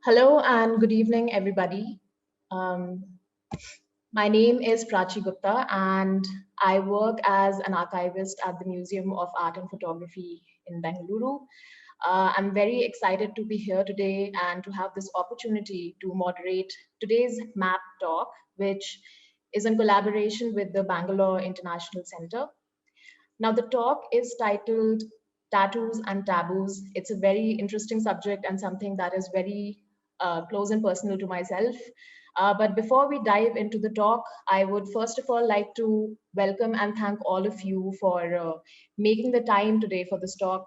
Hello and good evening, everybody. Um, my name is Prachi Gupta, and I work as an archivist at the Museum of Art and Photography in Bangalore. I'm very excited to be here today and to have this opportunity to moderate today's MAP talk, which is in collaboration with the Bangalore International Centre. Now, the talk is titled Tattoos and Taboos. It's a very interesting subject and something that is very close and personal to myself. But before we dive into the talk, I would first of all like to welcome and thank all of you for making the time today for this talk.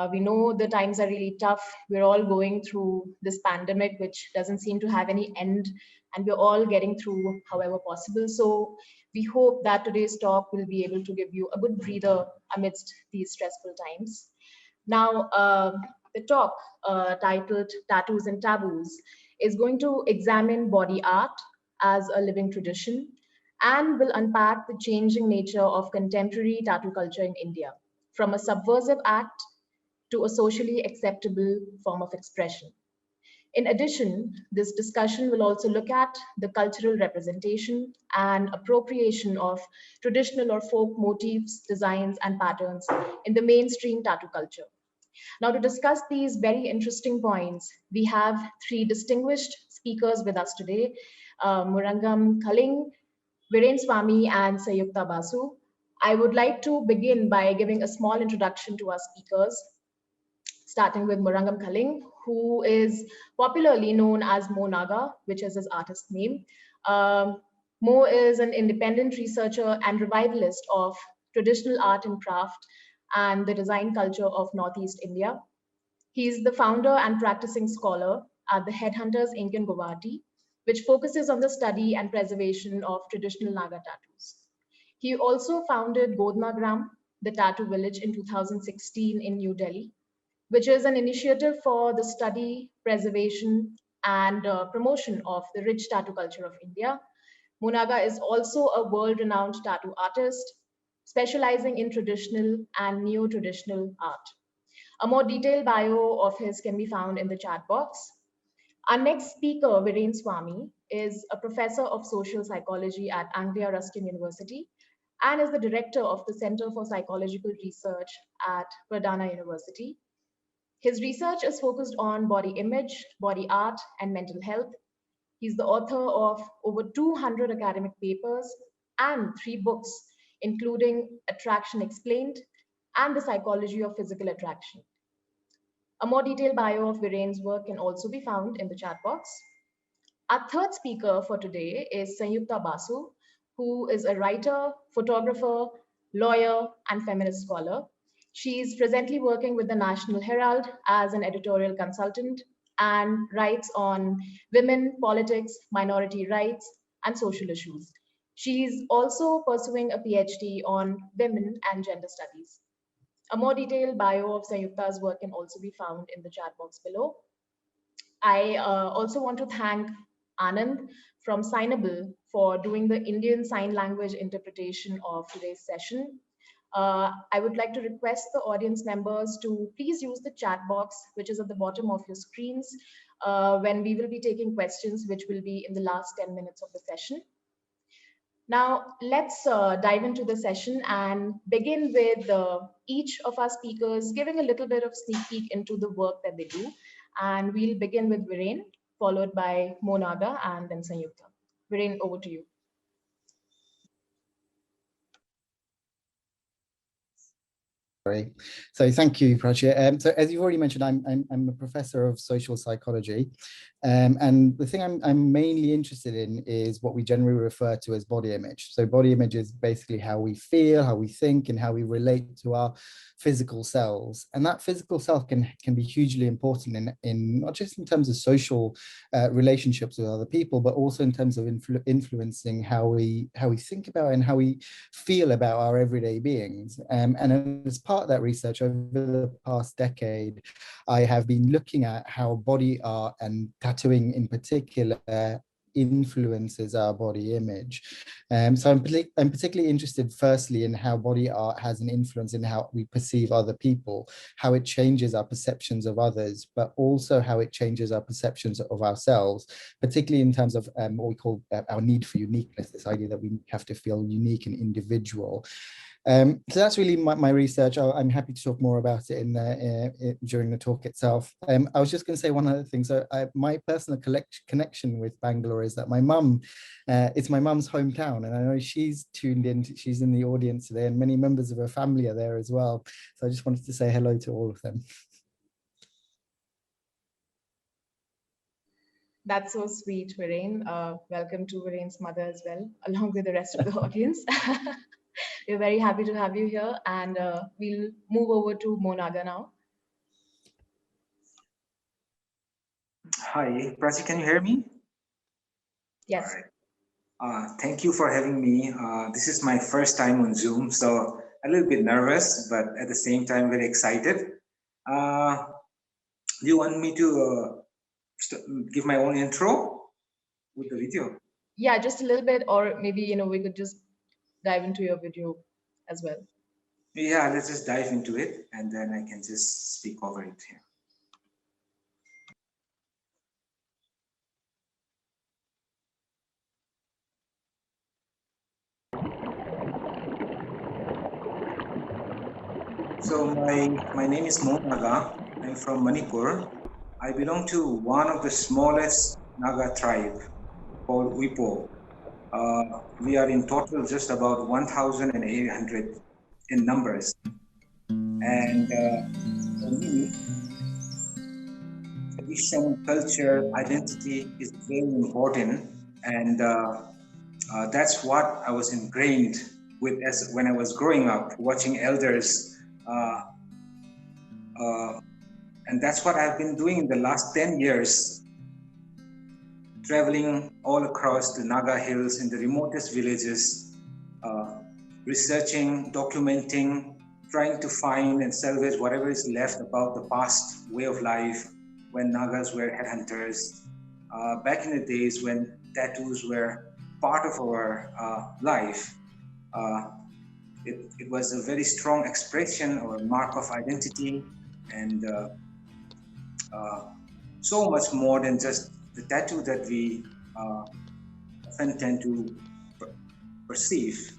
We know the times are really tough. We're all going through this pandemic, which doesn't seem to have any end, and we're all getting through however possible. So we hope that today's talk will be able to give you a good breather amidst these stressful times. Now, the talk titled Tattoos and Taboos is going to examine body art as a living tradition and will unpack the changing nature of contemporary tattoo culture in India, from a subversive act to a socially acceptable form of expression. In addition, this discussion will also look at the cultural representation and appropriation of traditional or folk motifs, designs, and patterns in the mainstream tattoo culture. Now, to discuss these very interesting points, we have three distinguished speakers with us today, Moranngam Khaling, Viren Swami, and Sanjukta Basu. I would like to begin by giving a small introduction to our speakers, starting with Moranngam Khaling, who is popularly known as Mo Naga, which is his artist name. Mo is an independent researcher and revivalist of traditional art and craft and the design culture of Northeast India. He is the founder and practicing scholar at the Headhunters Inc. in Guwahati, which focuses on the study and preservation of traditional Naga tattoos. He also founded Godna Gram, the tattoo village, in 2016 in New Delhi, which is an initiative for the study, preservation, and promotion of the rich tattoo culture of India. Munaga is also a world renowned tattoo artist, specializing in traditional and neo traditional art. A more detailed bio of his can be found in the chat box. Our next speaker, Viren Swami, is a professor of social psychology at Anglia Ruskin University and is the director of the Center for Psychological Research at Godna University. His research is focused on body image, body art, and mental health. He's the author of over 200 academic papers and three books, including Attraction Explained and The Psychology of Physical Attraction. A more detailed bio of Viren's work can also be found in the chat box. Our third speaker for today is Sanjukta Basu, who is a writer, photographer, lawyer, and feminist scholar. She's presently working with the National Herald as an editorial consultant and writes on women, politics, minority rights, and social issues. She's also pursuing a PhD on women and gender studies. A more detailed bio of Sanjukta's work can also be found in the chat box below. I also want to thank Anand from Signable for doing the Indian Sign Language interpretation of today's session. I would like to request the audience members to please use the chat box, which is at the bottom of your screens, when we will be taking questions, which will be in the last 10 minutes of the session. Now, let's dive into the session and begin with each of our speakers giving a little bit of sneak peek into the work that they do. And we'll begin with Viren, followed by Monaga, and then Sanjukta. Viren, over to you. Sorry. So thank you, Prachi. So as you've already mentioned, I'm a professor of social psychology. And the thing I'm mainly interested in is what we generally refer to as body image. So body image is basically how we feel, how we think, and how we relate to our physical selves. And that physical self can be hugely important in not just in terms of social relationships with other people, but also in terms of influencing how we think about and how we feel about our everyday beings. And as part of that research over the past decade, I have been looking at how body art and tattooing in particular influences our body image. So I'm particularly interested, firstly, in how body art has an influence in how we perceive other people, how it changes our perceptions of others, but also how it changes our perceptions of ourselves, particularly in terms of what we call our need for uniqueness, this idea that we have to feel unique and individual. So that's really my research. I'm happy to talk more about it during the talk itself. I was just going to say one other thing. So my personal connection with Bangalore is that my mum, it's my mum's hometown, and I know she's tuned in. She's in the audience today, and many members of her family are there as well. So I just wanted to say hello to all of them. That's so sweet, Viren. Welcome to Viren's mother as well, along with the rest of the audience. We're very happy to have you here, and we'll move over to Monaga now. Hi, Prachi, can you hear me? Yes. All right. Thank you for having me. This is my first time on Zoom, so a little bit nervous, but at the same time very excited. Do you want me to give my own intro with the video? Yeah, just a little bit, or maybe we could just dive into your video as well. Yeah, let's just dive into it, and then I can just speak over it here. So my name is Monaga. I'm from Manipur. I belong to one of the smallest Naga tribe called Wipo. We are in total just about 1,800 in numbers. And for me, tradition, culture, identity is very important. And that's what I was ingrained with when I was growing up, watching elders. And that's what I've been doing in the last 10 years, traveling all across the Naga hills in the remotest villages, researching, documenting, trying to find and salvage whatever is left about the past way of life when Nagas were headhunters, back in the days when tattoos were part of our life. It was a very strong expression or a mark of identity, and so much more than just the tattoo that we often tend to perceive.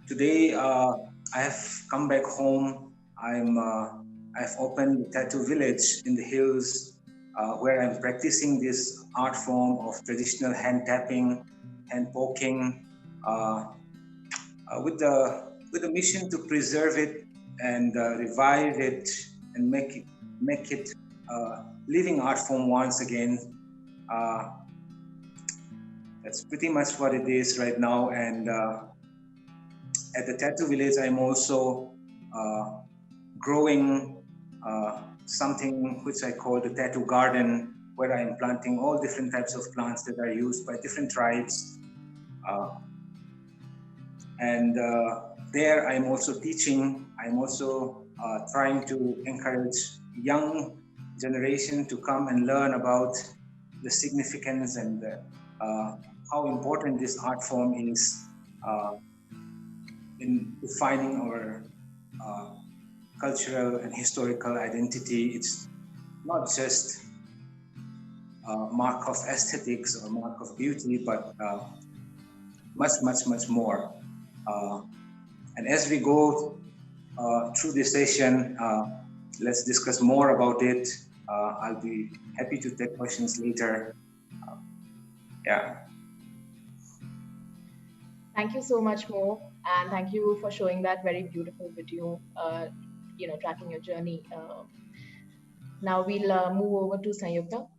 Today, I have come back home. I've opened the tattoo village in the hills, where I'm practicing this art form of traditional hand tapping, hand poking, with the mission to preserve it and revive it and make it living art form once again. That's pretty much what it is right now. And at the tattoo village, I'm also growing something which I call the tattoo garden, where I'm planting all different types of plants that are used by different tribes. And there I'm also teaching. I'm also trying to encourage young generation to come and learn about the significance and how important this art form is in defining our cultural and historical identity. It's not just a mark of aesthetics or mark of beauty, but much more. And as we go through this session, let's discuss more about it. I'll be happy to take questions later. Yeah. Thank you so much, Mo, and thank you for showing that very beautiful video, tracking your journey. Now we'll move over to Sanjukta.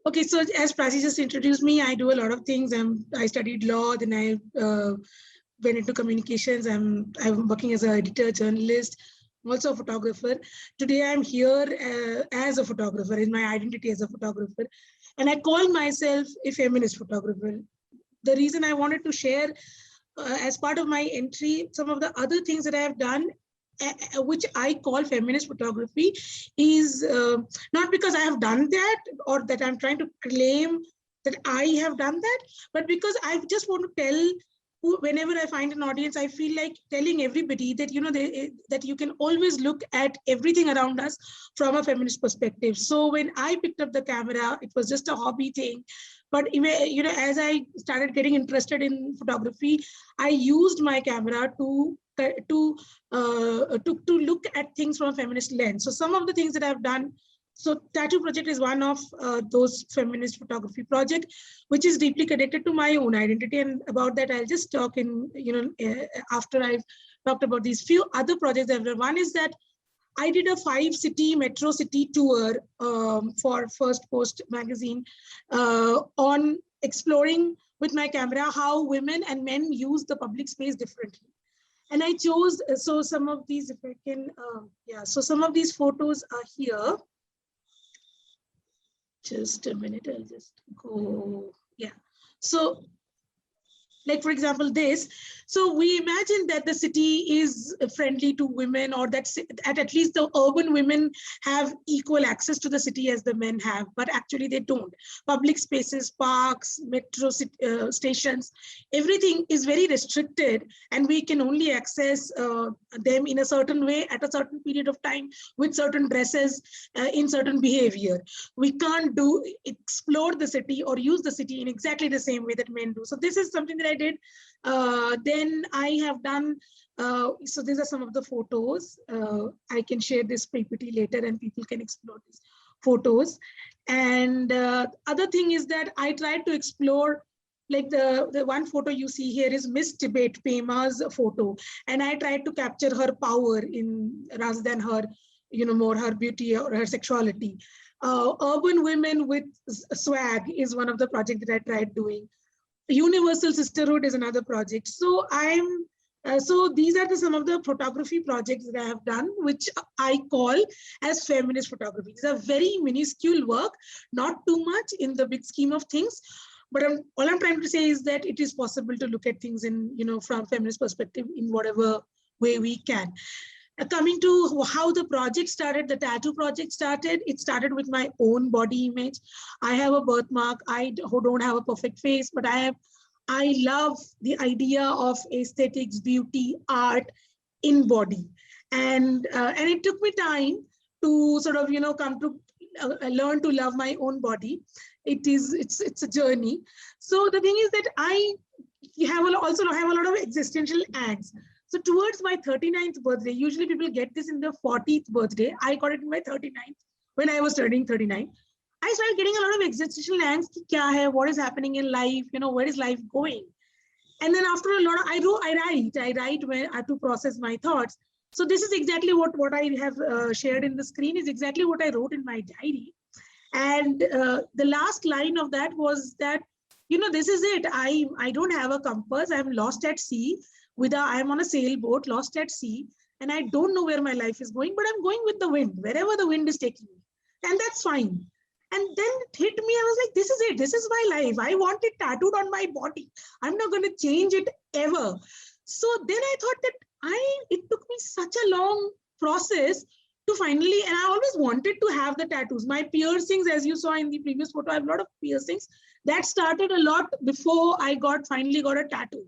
Okay, so as Prachi just introduced me, I do a lot of things. I studied law, then I went into communications. I'm working as an editor, journalist, also a photographer. Today I'm here as a photographer, in my identity as a photographer. And I call myself a feminist photographer. The reason I wanted to share as part of my entry, some of the other things that I have done, which I call feminist photography, is not because I have done that or that I'm trying to claim that I have done that, but because I just want to tell, whenever I find an audience, I feel like telling everybody that, you know, that you can always look at everything around us from a feminist perspective. So when I picked up the camera, it was just a hobby thing. But, you know, as I started getting interested in photography, I used my camera to look at things from a feminist lens. So some of the things that I've done, so Tattoo Project is one of those feminist photography project, which is deeply connected to my own identity. And about that, I'll just talk in, you know, after I've talked about these few other projects I've done. One is that I did a 5-city metro city tour for First Post magazine on exploring with my camera how women and men use the public space differently. And I chose, so some of these, if I can, so some of these photos are here. Just a minute, I'll just go, So, like, for example, this. So we imagine that the city is friendly to women, or that at least the urban women have equal access to the city as the men have, but actually they don't. Public spaces, parks, metro stations, everything is very restricted, and we can only access them in a certain way at a certain period of time with certain dresses in certain behavior. We can't explore the city or use the city in exactly the same way that men do. So this is something that I did. Then I have done, so these are some of the photos. I can share this PPT later and people can explore these photos. And other thing is that I tried to explore, like the one photo you see here is Miss Tibet Pema's photo. And I tried to capture her power rather than her, you know, more her beauty or her sexuality. Urban women with swag is one of the projects that I tried doing. Universal Sisterhood is another project. So so these are some of the photography projects that I have done, which I call as feminist photography. These are very minuscule work, not too much in the big scheme of things. But all I'm trying to say is that it is possible to look at things in, you know, from feminist perspective in whatever way we can. Coming to how the project started, the tattoo project started, it started with my own body image. I have a birthmark. I don't have a perfect face, but I love the idea of aesthetics, beauty, art in body. And it took me time to sort of, you know, come to learn to love my own body. It's a journey. So the thing is that I also have a lot of existential angst. So towards my 39th birthday, usually people get this in their 40th birthday. I got it in my 39th when I was turning 39. I started getting a lot of existential angst. Kya hai, what is happening in life? You know, where is life going? And then after a lot of, I write when I have to process my thoughts. So this is exactly what I have shared in the screen is exactly what I wrote in my diary. And the last line of that was that, you know, this is it. I don't have a compass. I'm lost at sea. I'm on a sailboat, lost at sea, and I don't know where my life is going, but I'm going with the wind, wherever the wind is taking me. And that's fine. And then it hit me, I was like, this is it. This is my life. I want it tattooed on my body. I'm not going to change it ever. So then I thought that it took me such a long process to finally, and I always wanted to have the tattoos. My piercings, as you saw in the previous photo, I have a lot of piercings. That started a lot before I finally got a tattoo.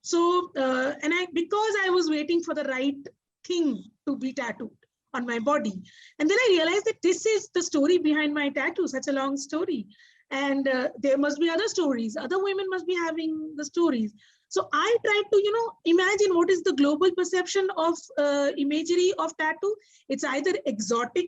So, because I was waiting for the right thing to be tattooed on my body. And then I realized that this is the story behind my tattoo, such a long story. And there must be other stories. Other women must be having the stories. So I tried to, you know, imagine what is the global perception of imagery of tattoo. It's either exotic,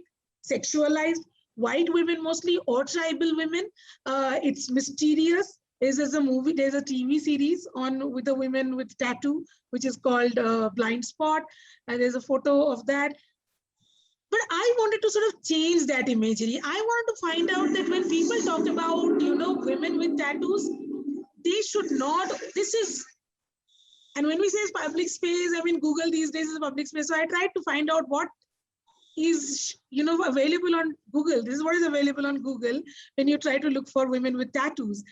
sexualized, white women mostly, or tribal women. It's mysterious. There's a TV series with the women with tattoo, which is called Blind Spot. And there's a photo of that. But I wanted to sort of change that imagery. I wanted to find out that when people talk about, you know, women with tattoos, they should not, this is And when we say public space, I mean, Google these days is a public space. So I tried to find out what is, available on Google. This is what is available on Google when you try to look for women with tattoos.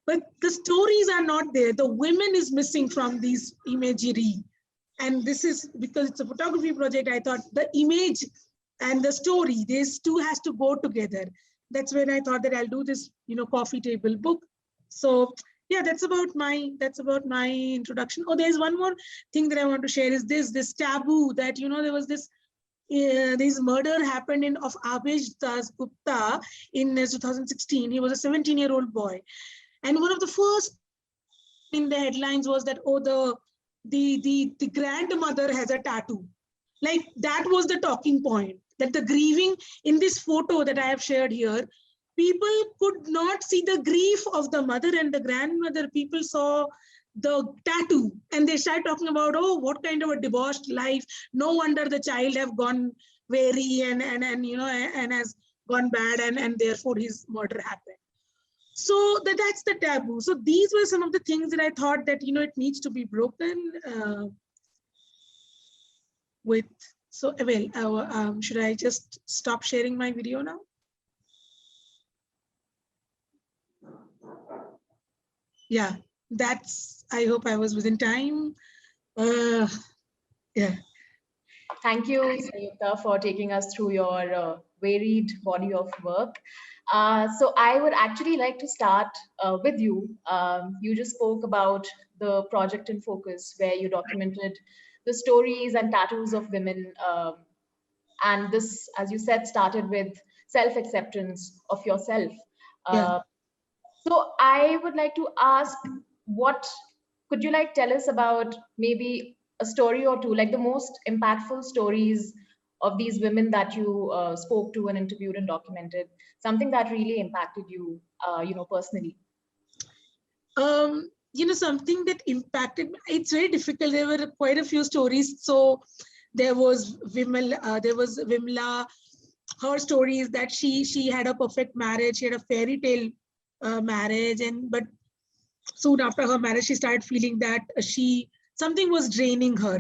But the stories are not there. The women is missing from these imagery. And this is because it's a photography project. I thought the image and the story, these two has to go together. That's when I thought that I'll do this, coffee table book. So yeah, that's about my introduction. Oh, there's one more thing that I want to share is this taboo that, there was this murder happened of Archivist Gupta in 2016. He was a 17-year-old boy. And one of the first in the headlines was that, oh, the grandmother has a tattoo. Like that was the talking point, that the grieving in this photo that I have shared here, people could not see the grief of the mother and the grandmother. People saw the tattoo and they started talking about, oh, what kind of a debauched life. No wonder the child have gone wary and has gone bad and therefore his murder happened. So that's the taboo. So these were some of the things that I thought that, it needs to be broken with. So, well, should I just stop sharing my video now? Yeah, I hope I was within time. Yeah. Thank you, Sanjukta, for taking us through your varied body of work. So I would actually like to start with you. You just spoke about the project in focus where you documented the stories and tattoos of women. And this, as you said, started with self-acceptance of yourself. Yeah. So I would like to ask, could you tell us about maybe a story or two, like the most impactful stories of these women that you spoke to and interviewed and documented, something that really impacted you, personally? Something that impacted me, it's very difficult. There were quite a few stories. So there was Vimla, her story is that she had a perfect marriage. She had a fairy tale marriage, but soon after her marriage, she started feeling that something was draining her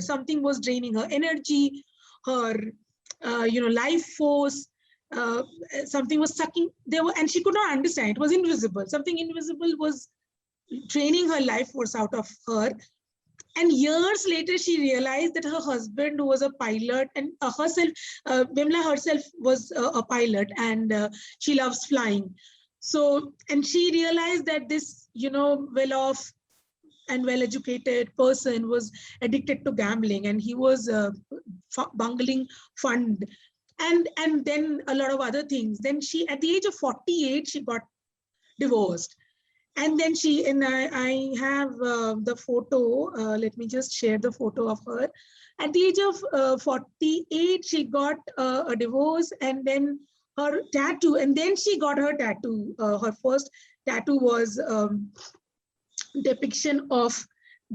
energy, her life force. Something was sucking and she could not understand. It was invisible. Something invisible was draining her life force out of her. And years later, she realized that her husband, who was a pilot, and Vimla herself was a pilot, and she loves flying. So, and she realized that this, well-off and well-educated person was addicted to gambling, and he was bungling fund, and then a lot of other things. Then she, at the age of 48, she got divorced. And then I have the photo. Let me just share the photo of her. At the age of 48, she got a divorce, and then her tattoo. And then she got her tattoo. Her first tattoo was depiction of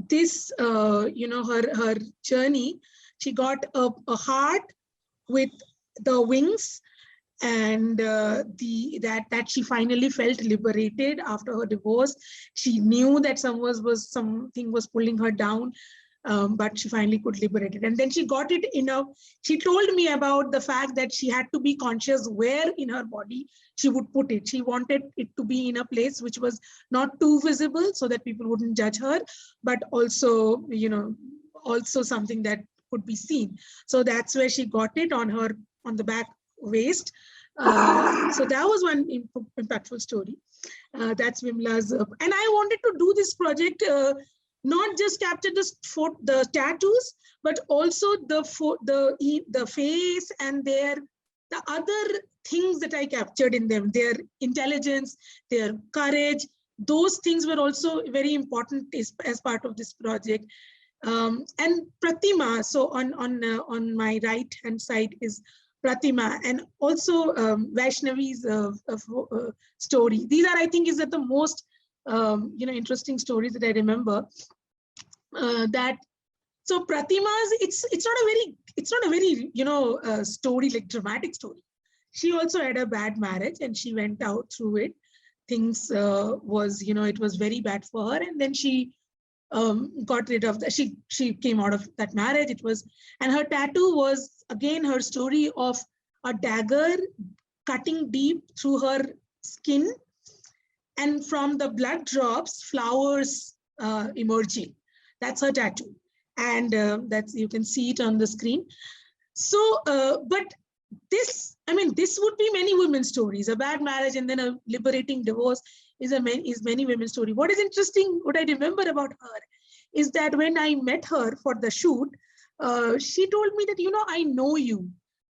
this, her journey. She got a heart with the wings, and that she finally felt liberated after her divorce. She knew that something was pulling her down, but she finally could liberate it. And then she got it she told me about the fact that she had to be conscious where in her body she would put it. She wanted it to be in a place which was not too visible so that people wouldn't judge her, but also, also something that could be seen. So that's where she got it on the back waist. So that was one impactful story. That's Vimla's. And I wanted to do this project, not just capture the tattoos, but also the face and the other things that I captured in them, their intelligence, their courage. Those things were also very important as part of this project. And Pratima, so on my right hand side is Pratima, and also Vaishnavi's story. These are, I think, is the most interesting stories that I remember. So Pratima's, it's not a very story, like dramatic story. She also had a bad marriage and she went out through it. Things it was very bad for her, and then she got rid of that. She came out of that marriage. It was, and her tattoo was again her story of a dagger cutting deep through her skin, and from the blood drops, flowers emerging. That's her tattoo, and that's, you can see it on the screen. So, but this, I mean, this would be many women's stories. A bad marriage and then a liberating divorce is many women's story. What is interesting, what I remember about her, is that when I met her for the shoot, she told me that, you know, I know you.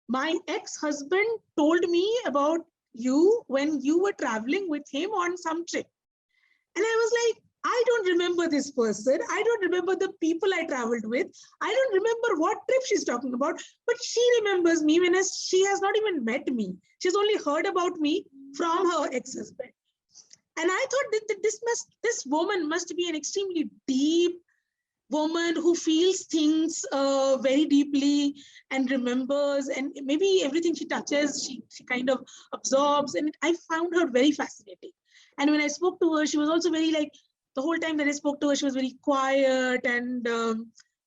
My ex-husband told me about you when you were traveling with him on some trip. And I was like, I don't remember this person. I don't remember the people I traveled with. I don't remember what trip she's talking about, but she remembers me when she has not even met me. She's only heard about me from her ex-husband. And I thought that this woman must be an extremely deep woman who feels things very deeply and remembers, and maybe everything she touches, she kind of absorbs. And I found her very fascinating. And when I spoke to her, she was also very like, the whole time that I spoke to her, she was very quiet and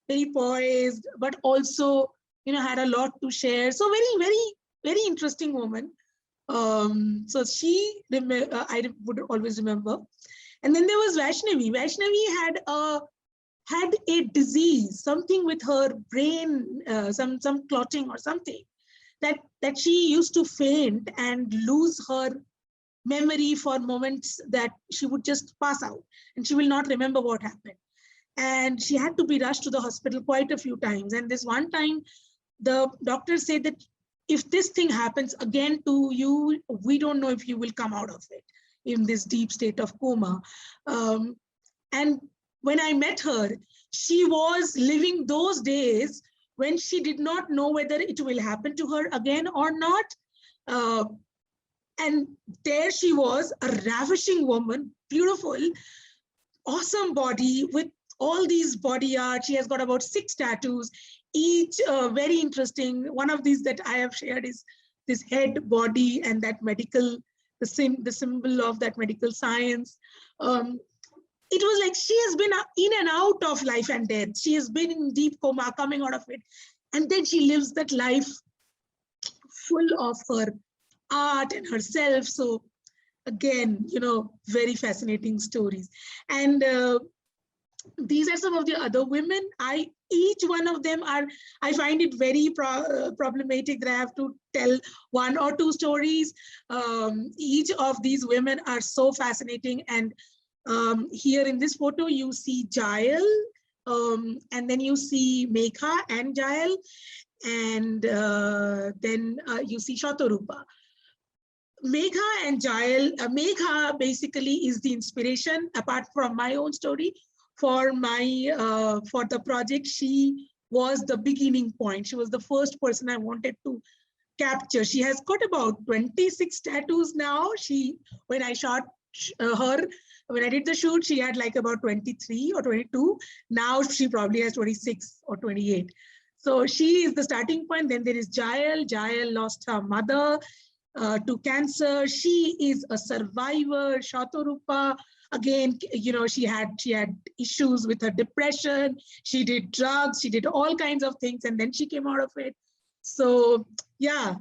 very poised, but also, you know, had a lot to share. So very interesting woman. So she, I would always remember. And then there was Vaishnavi. Vaishnavi had a disease, something with her brain, some clotting or something, that she used to faint and lose her memory for moments, that she would just pass out and she will not remember what happened. And she had to be rushed to the hospital quite a few times. And this one time, the doctor said that if this thing happens again to you, we don't know if you will come out of it in this deep state of coma. And when I met her, she was living those days when she did not know whether it will happen to her again or not. And there she was, a ravishing woman, beautiful, awesome body with all these body art. She has got about 6 tattoos, each very interesting. One of these that I have shared is this head, body, and that medical, the symbol of that medical science. It was like she has been in and out of life and death. She has been in deep coma, coming out of it. And then she lives that life full of her art and herself. So again, you know, very fascinating stories. And these are some of the other women. Each one of them are, I find it very problematic that I have to tell 1 or 2 stories. Each of these women are so fascinating. And here in this photo, you see Jael, and then you see Megha and Jael, and then you see Shatorupa. Megha and Jael, Megha basically is the inspiration, apart from my own story, for the project. She was the beginning point. She was the first person I wanted to capture. She has got about 26 tattoos now. When I shot her, when I did the shoot, she had like about 23 or 22. Now she probably has 26 or 28. So she is the starting point. Then there is Jael. Jael lost her mother to cancer. She is a survivor. Shatorupa, again, you know, she had issues with her depression. She did drugs. She did all kinds of things, and then she came out of it. So yeah,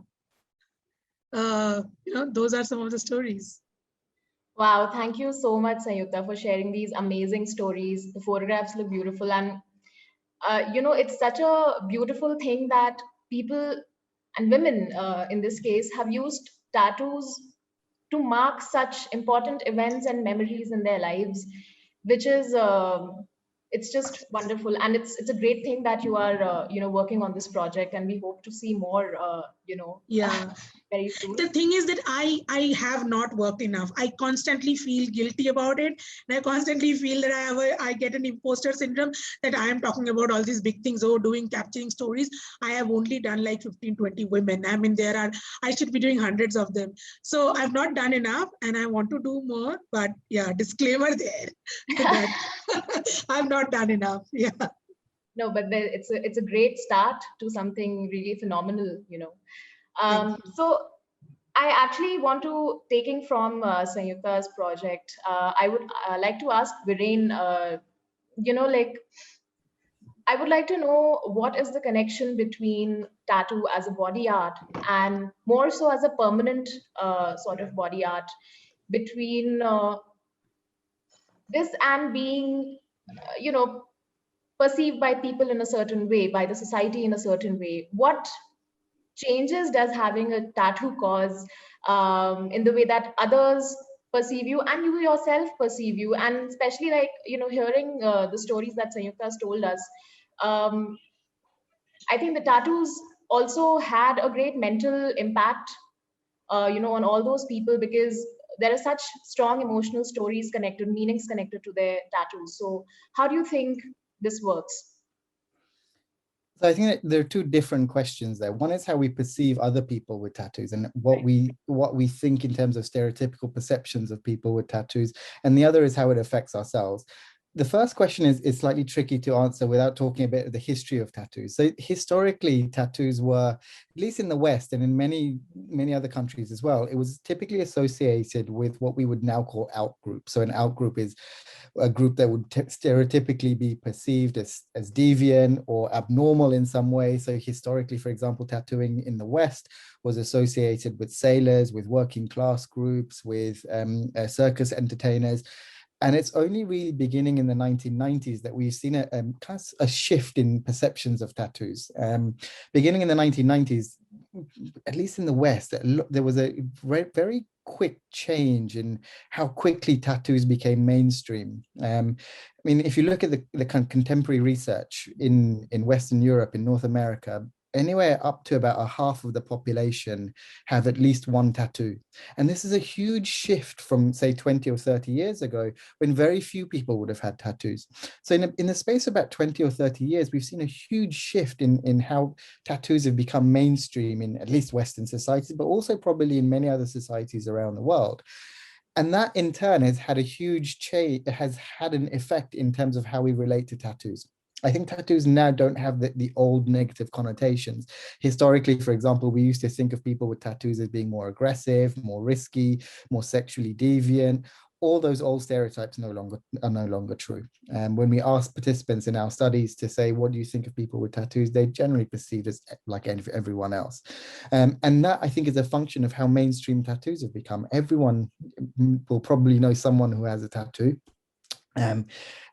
you know, those are some of the stories. Wow, thank you so much, Sanjukta, for sharing these amazing stories. The photographs look beautiful, and you know, it's such a beautiful thing that people and women, in this case, have used tattoos to mark such important events and memories in their lives, which is it's just wonderful. And it's a great thing that you are you know, working on this project, and we hope to see more you know, yeah, very soon. The thing is that I have not worked enough. I constantly feel guilty about it, and I constantly feel that I get an imposter syndrome, that I am talking about all these big things, capturing stories. I have only done like 15-20 women. I mean, I should be doing hundreds of them. So I've not done enough, and I want to do more. But yeah, disclaimer there that I've not done enough. Yeah. No, but it's a great start to something really phenomenal, you know. So I actually want to, taking from Sanjukta's project, I would like to ask Viren, like, I would like to know what is the connection between tattoo as a body art and more so as a permanent sort of body art, between this and being, perceived by people in a certain way, by the society in a certain way. What changes does having a tattoo cause in the way that others perceive you and you yourself perceive you? And especially, like, hearing the stories that Sanjukta has told us, um, I think the tattoos also had a great mental impact, on all those people, because there are such strong emotional stories connected, meanings connected to their tattoos. So how do you think this works? So I think that there are two different questions there. One is how we perceive other people with tattoos and what we think in terms of stereotypical perceptions of people with tattoos, and the other is how it affects ourselves. The first question is slightly tricky to answer without talking a bit of the history of tattoos. So historically, tattoos were, at least in the West and in many other countries as well, it was typically associated with what we would now call out-groups. So an out-group is a group that would stereotypically be perceived as deviant or abnormal in some way. So historically, for example, tattooing in the West was associated with sailors, with working class groups, with circus entertainers. And it's only really beginning in the 1990s that we've seen kind of a shift in perceptions of tattoos. Beginning in the 1990s, at least in the West, there was a very quick change in how quickly tattoos became mainstream. I mean, if you look at the kind of contemporary research in Western Europe, in North America, anywhere up to about a half of the population have at least one tattoo. And this is a huge shift from, say, 20 or 30 years ago, when very few people would have had tattoos. So in the space of about 20 or 30 years, we've seen a huge shift in how tattoos have become mainstream in at least Western societies, but also probably in many other societies around the world. And that in turn has had a huge change, has had an effect in terms of how we relate to tattoos. I think tattoos now don't have the old negative connotations. Historically, for example, we used to think of people with tattoos as being more aggressive, more risky, more sexually deviant. All those old stereotypes are no longer true. And when we ask participants in our studies to say, what do you think of people with tattoos, they're generally perceived as like everyone else. And that, I think, is a function of how mainstream tattoos have become. Everyone will probably know someone who has a tattoo.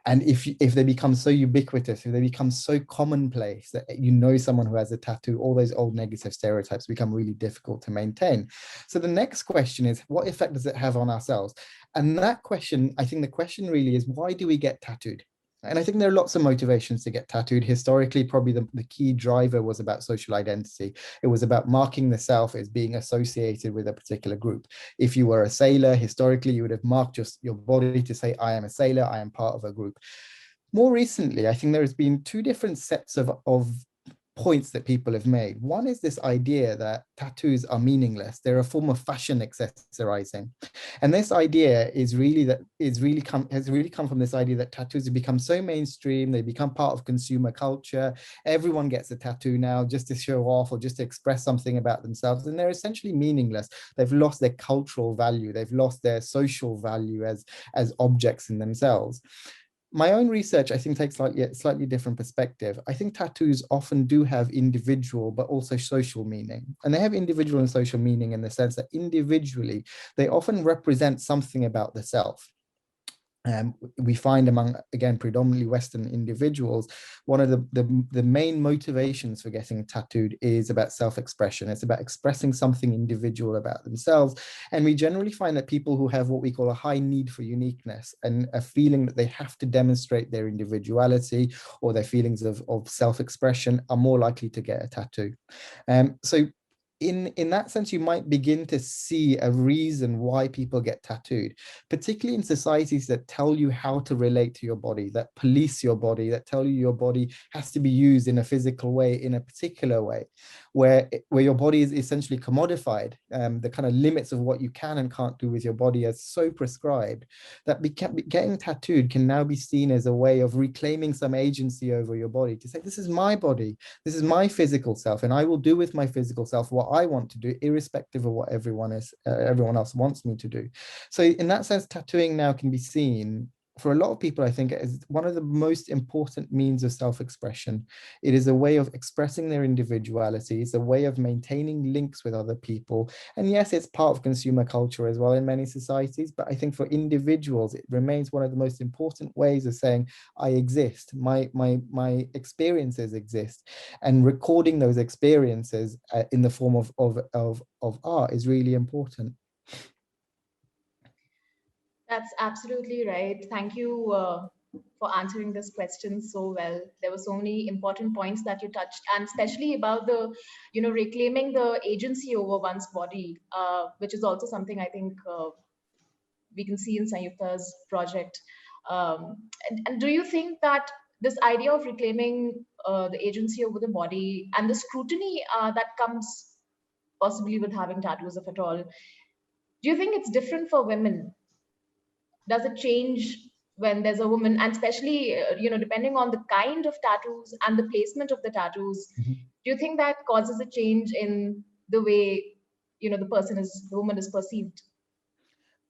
And if they become so ubiquitous, if they become so commonplace that you know someone who has a tattoo, all those old negative stereotypes become really difficult to maintain. So the next question is, what effect does it have on ourselves? And that question, I think the question really is, why do we get tattooed? And I think there are lots of motivations to get tattooed. Historically, probably the key driver was about social identity. It was about marking the self as being associated with a particular group. If you were a sailor, historically, you would have marked your body to say, I am a sailor, I am part of a group. More recently, I think there has been two different sets of points that people have made. One is this idea that tattoos are meaningless. They're a form of fashion accessorizing. And this idea has really come from this idea that tattoos have become so mainstream, they become part of consumer culture. Everyone gets a tattoo now just to show off or just to express something about themselves. And they're essentially meaningless. They've lost their cultural value. They've lost their social value as objects in themselves. My own research, I think, takes a slightly different perspective. I think tattoos often do have individual, but also social meaning. And they have individual and social meaning in the sense that individually, they often represent something about the self. We find among, again, predominantly Western individuals, one of the main motivations for getting tattooed is about self-expression. It's about expressing something individual about themselves. And we generally find that people who have what we call a high need for uniqueness and a feeling that they have to demonstrate their individuality or their feelings of self-expression are more likely to get a tattoo. So in that sense, you might begin to see a reason why people get tattooed, particularly in societies that tell you how to relate to your body, that police your body, that tell you your body has to be used in a physical way, in a particular way, where your body is essentially commodified. The kind of limits of what you can and can't do with your body are so prescribed that getting tattooed can now be seen as a way of reclaiming some agency over your body, to say, this is my body, this is my physical self, and I will do with my physical self what I want to do, irrespective of what everyone else wants me to do. So in that sense, tattooing now can be seen for a lot of people, I think it is one of the most important means of self-expression. It is a way of expressing their individuality. It's a way of maintaining links with other people. And yes, it's part of consumer culture as well in many societies, but I think for individuals, it remains one of the most important ways of saying, I exist, my experiences exist. And recording those experiences in the form of art is really important. That's absolutely right. Thank you for answering this question so well. There were so many important points that you touched, and especially about the, reclaiming the agency over one's body, which is also something I think we can see in Sanjukta's project. And do you think that this idea of reclaiming the agency over the body and the scrutiny that comes possibly with having tattoos, if at all, do you think it's different for women? Does it change when there's a woman, and especially depending on the kind of tattoos and the placement of the tattoos? Mm-hmm. Do you think that causes a change in the way the woman is perceived?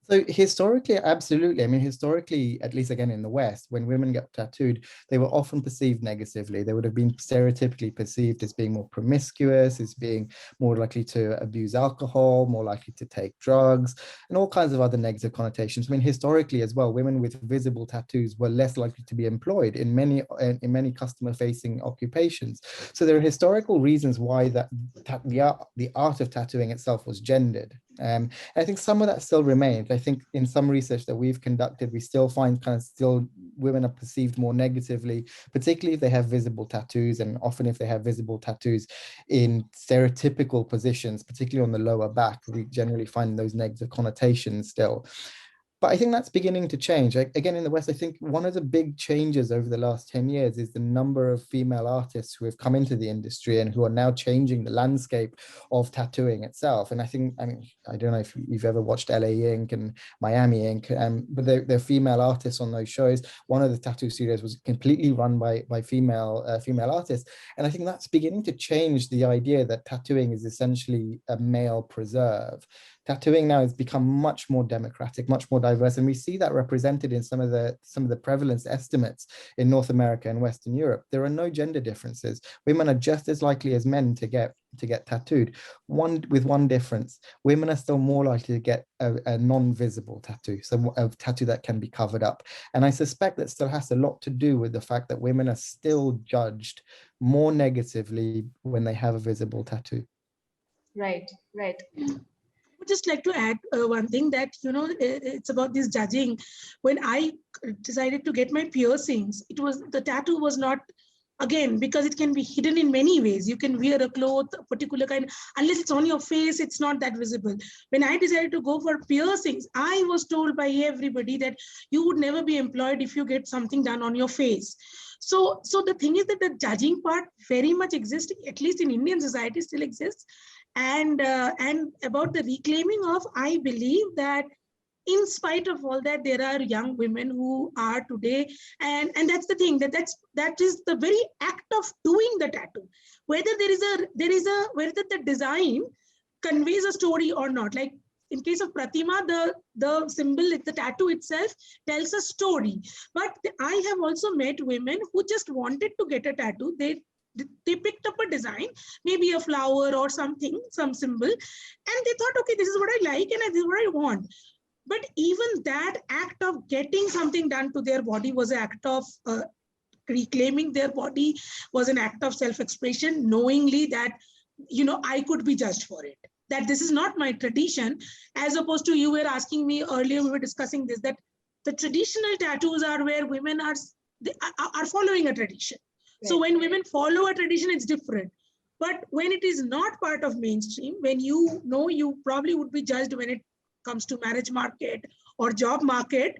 So historically, absolutely. I mean, historically, at least again in the West, when women get tattooed, they were often perceived negatively. They would have been stereotypically perceived as being more promiscuous, as being more likely to abuse alcohol, more likely to take drugs, and all kinds of other negative connotations. I mean, historically as well, women with visible tattoos were less likely to be employed in many customer-facing occupations. So there are historical reasons why the art of tattooing itself was gendered. I think some of that still remains. I think in some research that we've conducted, we still find women are perceived more negatively, particularly if they have visible tattoos, and often if they have visible tattoos in stereotypical positions, particularly on the lower back, we generally find those negative connotations still. But I think that's beginning to change. Again, in the West, I think one of the big changes over the last 10 years is the number of female artists who have come into the industry and who are now changing the landscape of tattooing itself. And I mean, I don't know if you've ever watched LA Ink and Miami Ink, but they're female artists on those shows. One of the tattoo studios was completely run by female artists. And I think that's beginning to change the idea that tattooing is essentially a male preserve. Tattooing now has become much more democratic, much more diverse, and we see that represented in some of the prevalence estimates in North America and Western Europe. There are no gender differences. Women are just as likely as men to get tattooed. With one difference: women are still more likely to get a non-visible tattoo, so a tattoo that can be covered up. And I suspect that still has a lot to do with the fact that women are still judged more negatively when they have a visible tattoo. Right. I would just like to add one thing, that it's about this judging. When I decided to get my piercings, the tattoo was not, again, because it can be hidden in many ways. You can wear a cloth, a particular kind, unless it's on your face, it's not that visible. When I decided to go for piercings, I was told by everybody that you would never be employed if you get something done on your face. So the thing is that the judging part very much exists, at least in Indian society still exists. And about the reclaiming of, I believe that in spite of all that, there are young women who are today, and that's the thing, that is the very act of doing the tattoo, whether whether the design conveys a story or not. Like in case of Pratima, the symbol, the tattoo itself tells a story. But I have also met women who just wanted to get a tattoo. They picked up a design, maybe a flower or something, some symbol, and they thought, okay, this is what I like and this is what I want. But even that act of getting something done to their body was an act of reclaiming their body, was an act of self-expression, knowingly that, I could be judged for it, that this is not my tradition, as opposed to, you were asking me earlier, we were discussing this, that the traditional tattoos are where women are following a tradition. So when women follow a tradition, it's different. But when it is not part of mainstream, when you probably would be judged when it comes to marriage market or job market,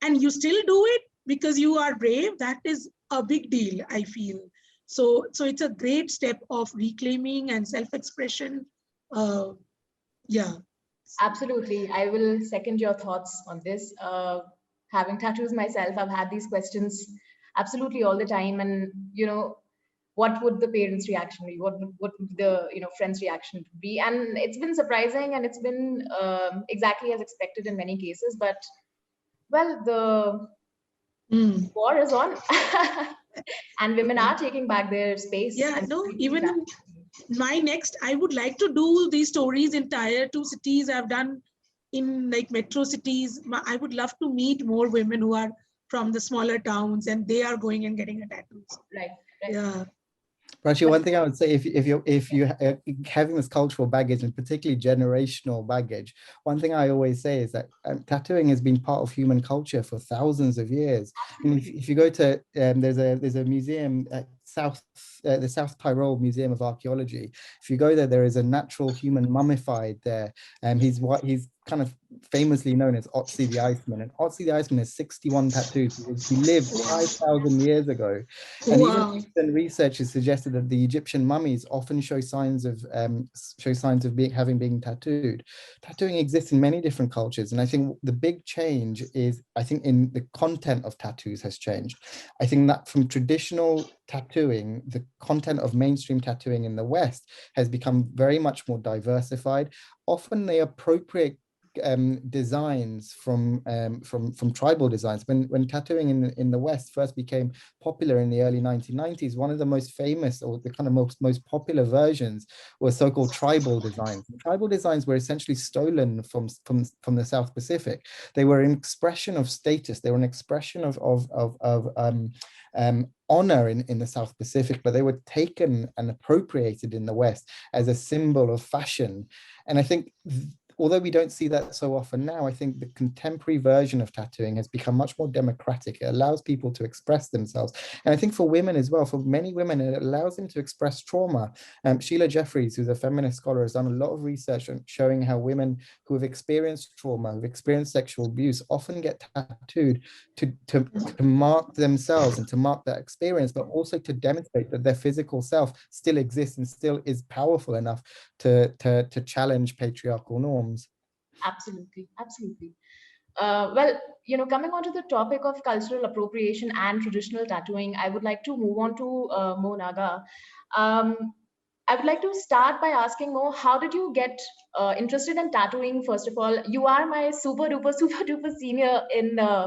and you still do it because you are brave, that is a big deal, I feel. So it's a great step of reclaiming and self-expression. Yeah. Absolutely. I will second your thoughts on this. Having tattoos myself, I've had these questions absolutely all the time. And, what would the parents' reaction be? What would the, friends' reaction be? And it's been surprising, and it's been exactly as expected in many cases. But Well, the war is on, and women are taking back their space. Yeah, and no, taking even back- my next, I would like to do these stories in tier 2 cities. I've done in like metro cities. I would love to meet more women who are from the smaller towns and they are going and getting a tattoos. right. Yeah. Prachi, one thing I would say, if you having this cultural baggage and particularly generational baggage, one thing I always say is that tattooing has been part of human culture for thousands of years. I mean, if you go to there's a museum at the South Tyrol Museum of Archaeology. If you go there, there is a natural human mummified there, and he's kind of famously known as Otzi the Iceman. And Otzi the Iceman has 61 tattoos. He lived 5,000 years ago. And Wow. even research has suggested that the Egyptian mummies often show signs of having been tattooed. Tattooing exists in many different cultures. And I think the big change is, I think, in the content of tattoos has changed. I think that from traditional tattooing, the content of mainstream tattooing in the West has become very much more diversified. Often they appropriate designs from tribal designs. When tattooing in the West first became popular in the early 1990s, one of the most famous or the kind of most popular versions were so-called tribal designs. Tribal designs were essentially stolen from the South Pacific. They were an expression of status. They were an expression of honor in the South Pacific, but they were taken and appropriated in the West as a symbol of fashion. And I think although we don't see that so often now, I think the contemporary version of tattooing has become much more democratic. It allows people to express themselves. And I think for women as well, for many women, it allows them to express trauma. Sheila Jeffries, who's a feminist scholar, has done a lot of research on showing how women who have experienced trauma, who've experienced sexual abuse, often get tattooed to mark themselves and to mark that experience, but also to demonstrate that their physical self still exists and still is powerful enough to challenge patriarchal norms. Absolutely. Well, coming on to the topic of cultural appropriation and traditional tattooing, I would like to move on to Mo Naga. I would like to start by asking Mo, how did you get interested in tattooing? First of all, you are my super duper senior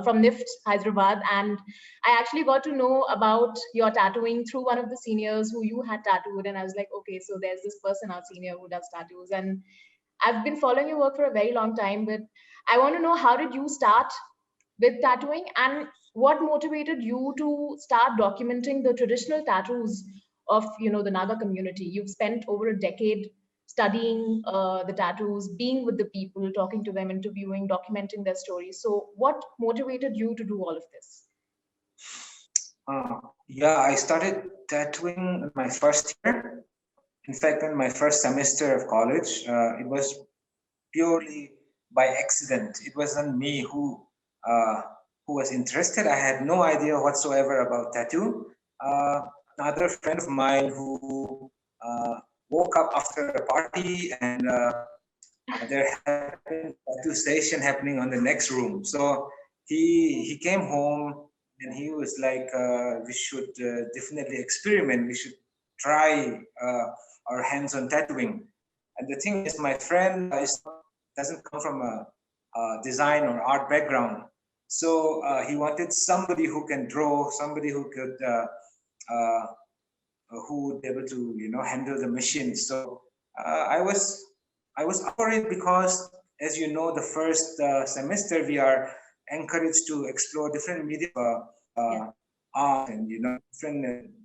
from NIFT Hyderabad, and I actually got to know about your tattooing through one of the seniors who you had tattooed, and I was like, okay, so there's this person, our senior, who does tattoos, and I've been following your work for a very long time, but I want to know, how did you start with tattooing, and what motivated you to start documenting the traditional tattoos of the Naga community? You've spent over a decade studying the tattoos, being with the people, talking to them, interviewing, documenting their stories. So what motivated you to do all of this? Yeah, I started tattooing my first year. In fact, in my first semester of college, it was purely by accident. It wasn't me who was interested. I had no idea whatsoever about tattoo. Another friend of mine who woke up after a party and there had been a tattoo session happening on the next room. So he came home and he was like, we should definitely experiment. We should try our hands on tattooing. And the thing is, my friend doesn't come from a design or art background. So he wanted somebody who can draw, somebody who could, who would be able to, handle the machines. So I was up for it because, as you know, the first semester we are encouraged to explore different media, art, and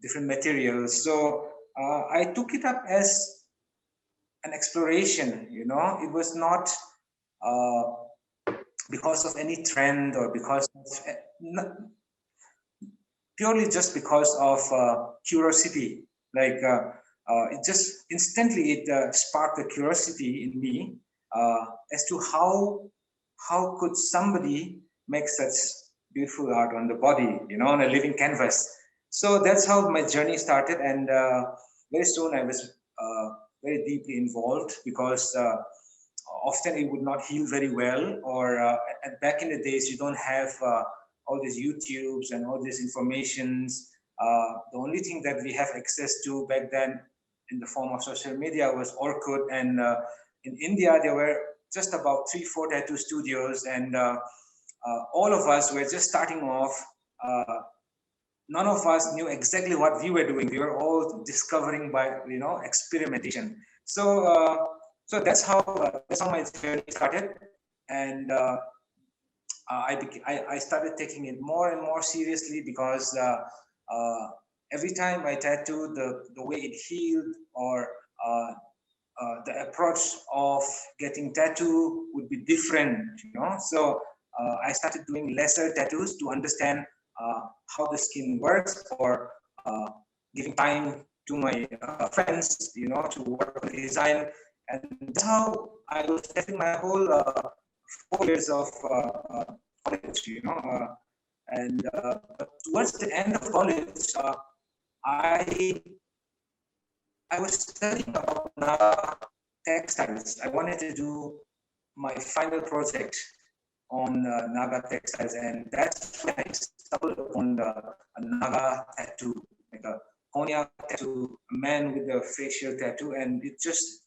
different materials. So I took it up as an exploration. It was not because of any trend or because of purely just because of curiosity. Like it just instantly sparked a curiosity in me as to how could somebody make such beautiful art on the body, on a living canvas. So that's how my journey started, and very soon I was very deeply involved because often it would not heal very well, or back in the days you don't have all these YouTubes and all these informations. The only thing that we have access to back then in the form of social media was Orkut, and in India there were just about 3-4 tattoo studios, and all of us were just starting off. None of us knew exactly what we were doing. We were all discovering by, experimentation. So so that's how my journey started, and I started taking it more and more seriously, because every time I tattooed, the way it healed, or the approach of getting tattoo would be different, So I started doing lesser tattoos to understand how the skin works, or giving time to my friends, to work on the design. And that's how I was tattooing my whole 4 years of college, and towards the end of college, I was studying about Naga textiles. I wanted to do my final project on Naga textiles, and that's when I stumbled upon a Naga tattoo, like a Konya tattoo, a man with a facial tattoo, and it just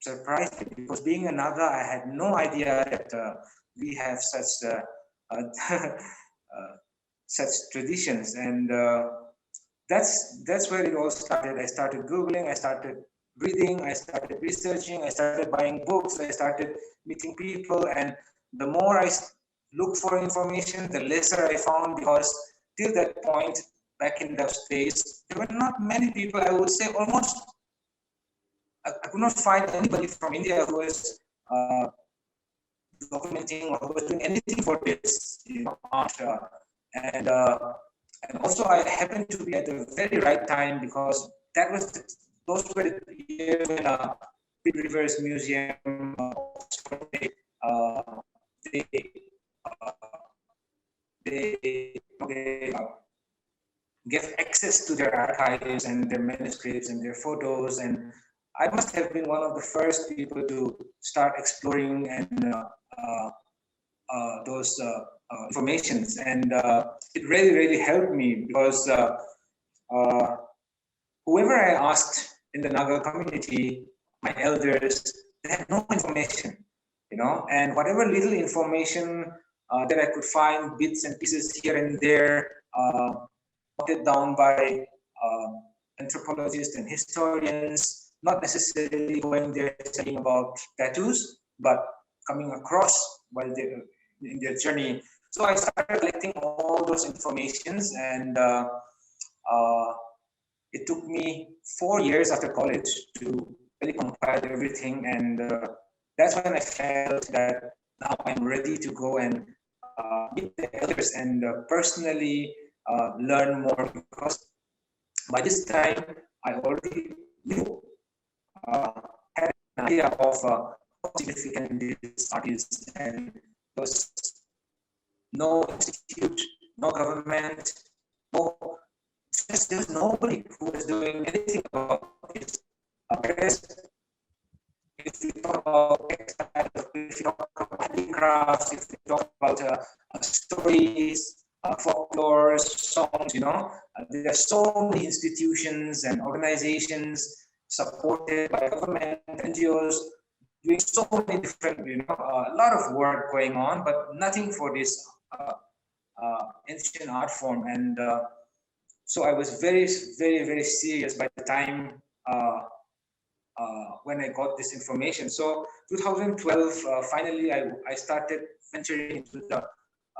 surprised me, because being a Naga, I had no idea that we have such such traditions, and that's where it all started. I started Googling, I started reading, I started researching, I started buying books, I started meeting people, and the more I looked for information, the lesser I found, because till that point, back in those days, there were not many people. I would say almost, I could not find anybody from India who was documenting or who was doing anything for this, art. And also I happened to be at the very right time, because that was those were the years when Big Rivers Museum they gave access to their archives and their manuscripts and their photos, and I must have been one of the first people to start exploring and those informations, and it really helped me, because whoever I asked in the Naga community, my elders, they had no information, and whatever little information that I could find, bits and pieces here and there, noted down by anthropologists and historians, not necessarily going there studying about tattoos, but coming across while they're in their journey. So I started collecting all those informations, and it took me 4 years after college to really compile everything, and that's when I felt that now I'm ready to go and meet the elders and personally learn more, because by this time I already knew, had an idea of how significant this art is, and there was no institute, no government, there's nobody who was doing anything about this. Whereas if we talk about textiles, if we talk about handicrafts, if we talk about stories, folklore, songs, there are so many institutions and organizations supported by government, NGOs, doing so many different, a lot of work going on, but nothing for this ancient art form. And so I was very serious by the time when I got this information. So 2012, finally, I started venturing into the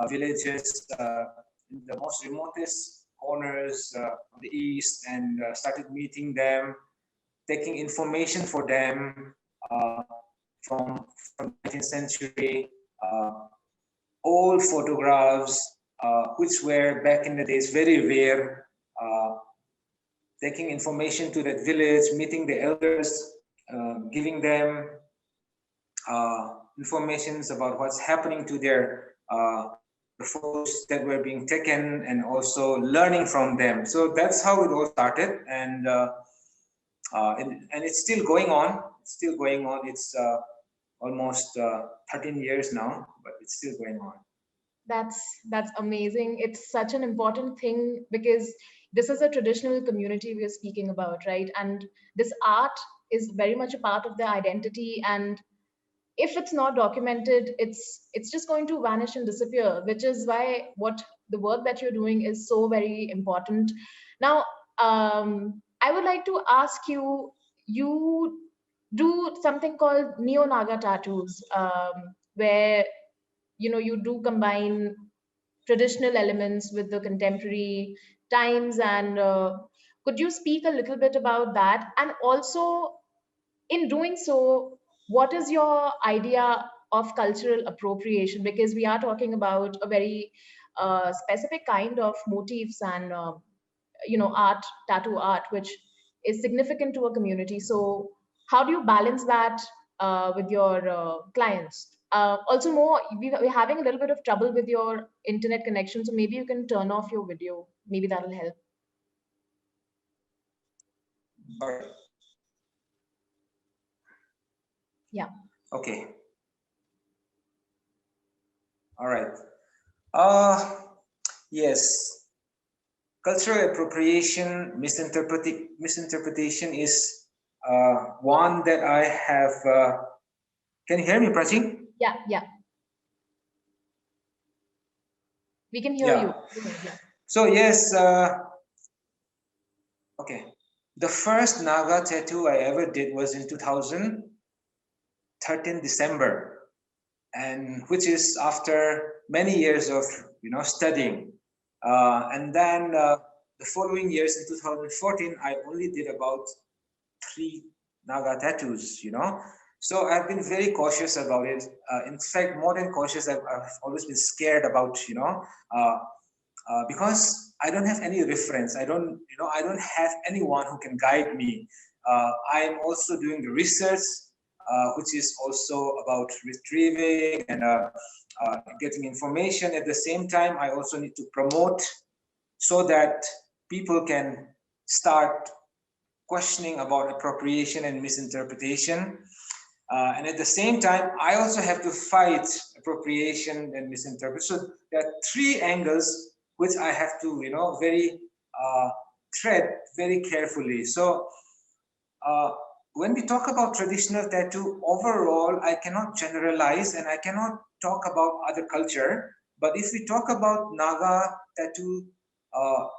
villages in the most remotest corners of the East, and started meeting them, taking information for them from 19th century, old photographs, which were back in the days very rare, taking information to that village, meeting the elders, giving them informations about what's happening to their the photos that were being taken, and also learning from them. So that's how it all started, and it's still going on. It's still going on. It's almost 13 years now, but it's still going on. That's amazing. It's such an important thing, because this is a traditional community we are speaking about, right? And this art is very much a part of their identity, and if it's not documented, it's just going to vanish and disappear, which is why what the work that you're doing is so very important. Now, I would like to ask you, you do something called neo-Naga tattoos, where you do combine traditional elements with the contemporary times, and could you speak a little bit about that? And also, in doing so, what is your idea of cultural appropriation? Because we are talking about a very specific kind of motifs and art, tattoo art, which is significant to a community. So how do you balance that with your clients? Also, we're having a little bit of trouble with your internet connection, so maybe you can turn off your video. Maybe that'll help. All right. Yeah. Okay. All right. Yes. Cultural appropriation, misinterpretation is one that I have. Can you hear me, Prachi? Yeah, yeah. We can hear Yeah. you. Yeah. So yes. Okay. The first Naga tattoo I ever did was in 2013 December, and which is after many years of studying. And then the following years in 2014, I only did about 3 Naga tattoos, So I've been very cautious about it. In fact, more than cautious, I've always been scared about, because I don't have any reference. I don't have anyone who can guide me. I'm also doing the research, which is also about retrieving and getting information. At the same time, I also need to promote so that people can start questioning about appropriation and misinterpretation. And at the same time, I also have to fight appropriation and misinterpretation. So there are 3 angles which I have to, very tread very carefully. So when we talk about traditional tattoo, overall, I cannot generalize and I cannot talk about other culture. But if we talk about Naga tattoo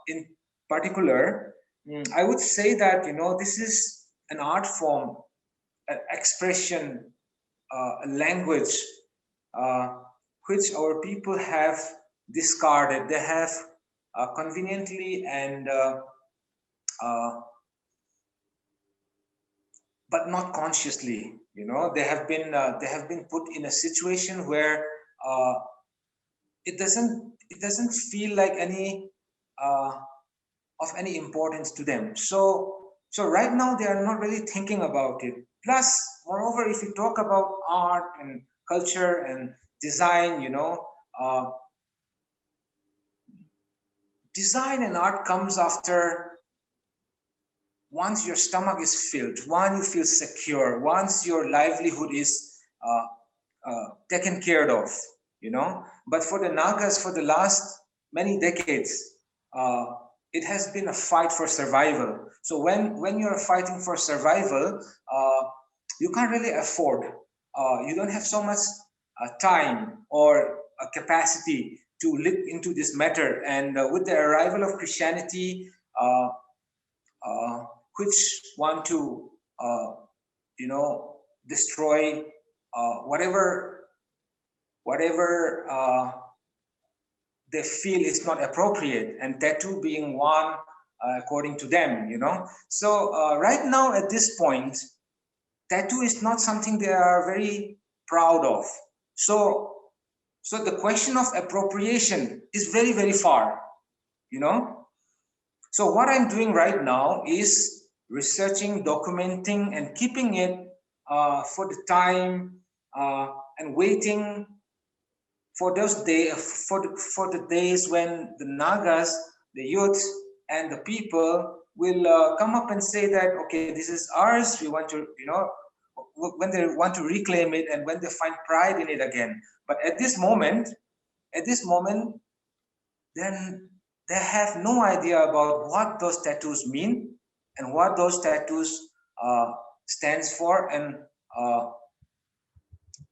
in particular, I would say that, this is an art form, an expression, a language, which our people have discarded. They have conveniently and but not consciously, they have been put in a situation where it doesn't feel like any of any importance to them. So right now they are not really thinking about it. Plus, moreover, if you talk about art and culture and design, design and art comes after, once your stomach is filled, once you feel secure, once your livelihood is taken care of, But for the Nagas, for the last many decades, it has been a fight for survival. So when you're fighting for survival, you can't really afford. You don't have so much time or capacity to look into this matter. And with the arrival of Christianity, which want to, destroy whatever they feel is not appropriate, and tattoo being one, according to them, So right now at this point, tattoo is not something they are very proud of. So the question of appropriation is very, very far, So what I'm doing right now is researching, documenting, and keeping it for the time and waiting for those days, for the days when the Nagas, the youth, and the people will come up and say that, okay, this is ours. We want to, when they want to reclaim it and when they find pride in it again. But at this moment, then they have no idea about what those tattoos mean and what those tattoos stands for, and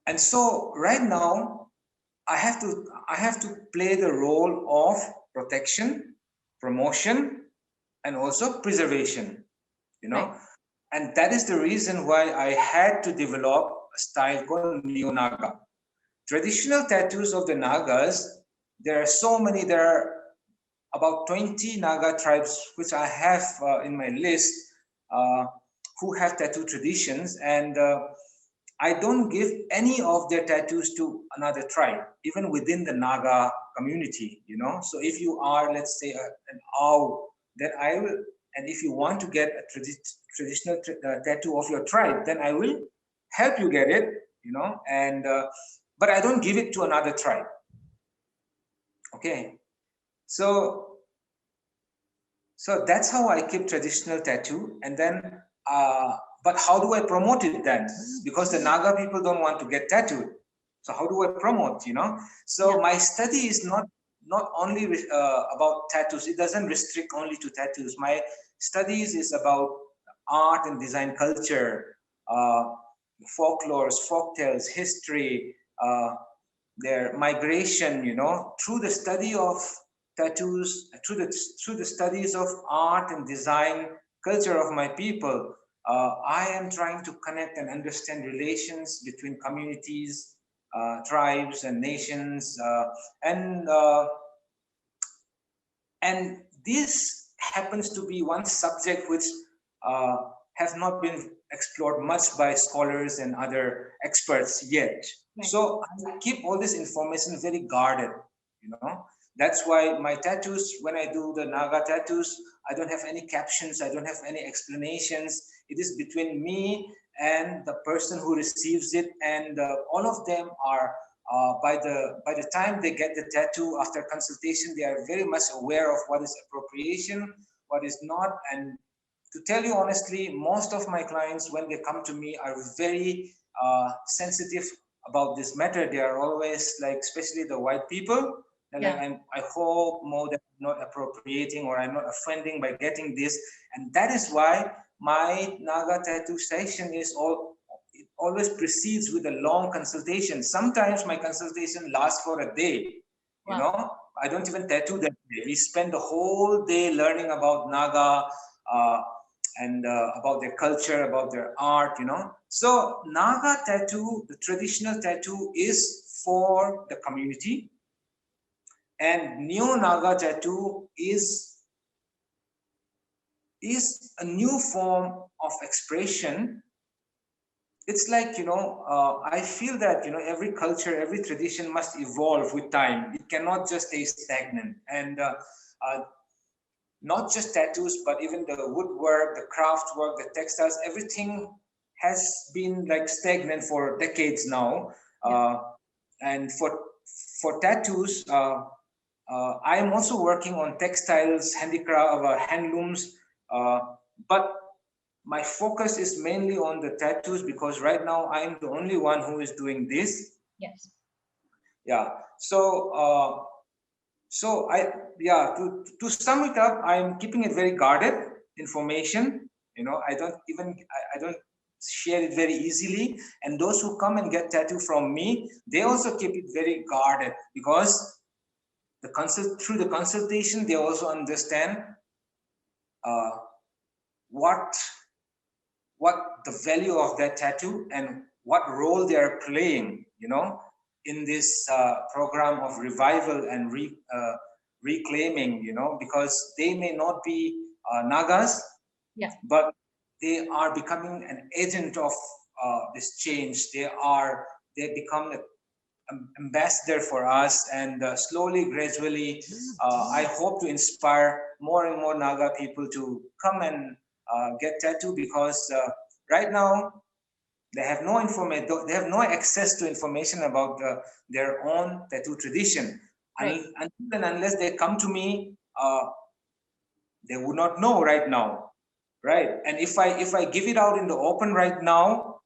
And so right now, I have to play the role of protection, promotion, and also preservation, Right. And that is the reason why I had to develop a style called Neo-Naga. Traditional tattoos of the Nagas, there are so many, there are about 20 Naga tribes, which I have in my list, who have tattoo traditions, and I don't give any of their tattoos to another tribe, even within the Naga community, So if you are, let's say, an Ao, then I will, and if you want to get a traditional tattoo of your tribe, then I will help you get it, and but I don't give it to another tribe. Okay, so that's how I keep traditional tattoo, and then but how do I promote it then? Because the Naga people don't want to get tattooed. So how do I promote, So my study is not only about tattoos. It doesn't restrict only to tattoos. My studies is about art and design culture, folklores, folktales, history, their migration, through the study of tattoos, through the studies of art and design culture of my people. I am trying to connect and understand relations between communities, tribes, and nations, and this happens to be one subject which has not been explored much by scholars and other experts yet. Right. So I keep all this information very guarded, That's why my tattoos, when I do the Naga tattoos, I don't have any captions, I don't have any explanations. It is between me and the person who receives it, and all of them are by the time they get the tattoo, after consultation, they are very much aware of what is appropriation, what is not. And to tell you honestly, most of my clients, when they come to me, are very sensitive about this matter. They are always like, especially the white people, and I hope more that I'm not appropriating or I'm not offending by getting this. And that is why my Naga tattoo session is it always precedes with a long consultation. Sometimes my consultation lasts for a day. Wow. I don't even tattoo that day. We spend the whole day learning about Naga and about their culture, about their art, So Naga tattoo, the traditional tattoo, is for the community. And Neo-Naga tattoo is a new form of expression. It's like, I feel that, every culture, every tradition must evolve with time. It cannot just stay stagnant. And not just tattoos, but even the woodwork, the craft work, the textiles, everything has been like stagnant for decades now. And for tattoos, I am also working on textiles, handicraft, handlooms, but my focus is mainly on the tattoos because right now I am the only one who is doing this. Yes. Yeah. So, to sum it up, I'm keeping it very guarded information. I don't share it very easily. And those who come and get tattoo from me, they also keep it very guarded because through the consultation, they also understand what the value of that tattoo and what role they are playing, in this program of revival and reclaiming, because they may not be Nagas, but they are becoming an agent of this change. They become ambassador for us, and slowly, gradually, I hope to inspire more and more Naga people to come and get tattoo, because right now they have no information, they have no access to information about their own tattoo tradition. Right. Until and unless they come to me, they would not know right now, right? And if I give it out in the open right now,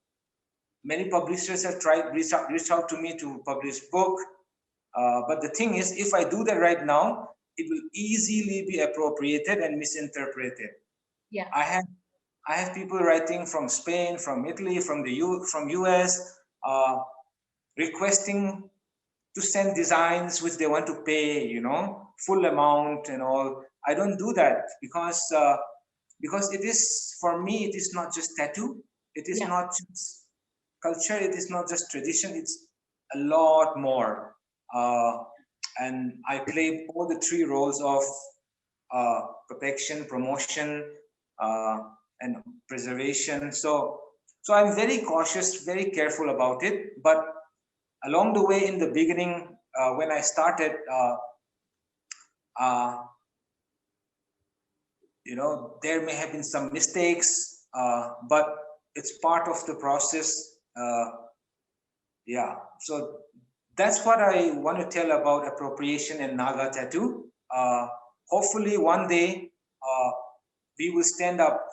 many publishers have reached out to me to publish book, but the thing is, if I do that right now, it will easily be appropriated and misinterpreted. Yeah, I have people writing from Spain, from Italy, from US, requesting to send designs which they want to pay, you know, full amount and all. I don't do that because it is, for me, it is not just tattoo. It is not just culture. It is not just tradition. It's a lot more. And I play all the three roles of protection, promotion, and preservation. So I'm very cautious, very careful about it. But along the way, in the beginning, when I started, you know, there may have been some mistakes, but it's part of the process. Yeah, so that's what I want to tell about appropriation and Naga tattoo. Hopefully one day we will stand up,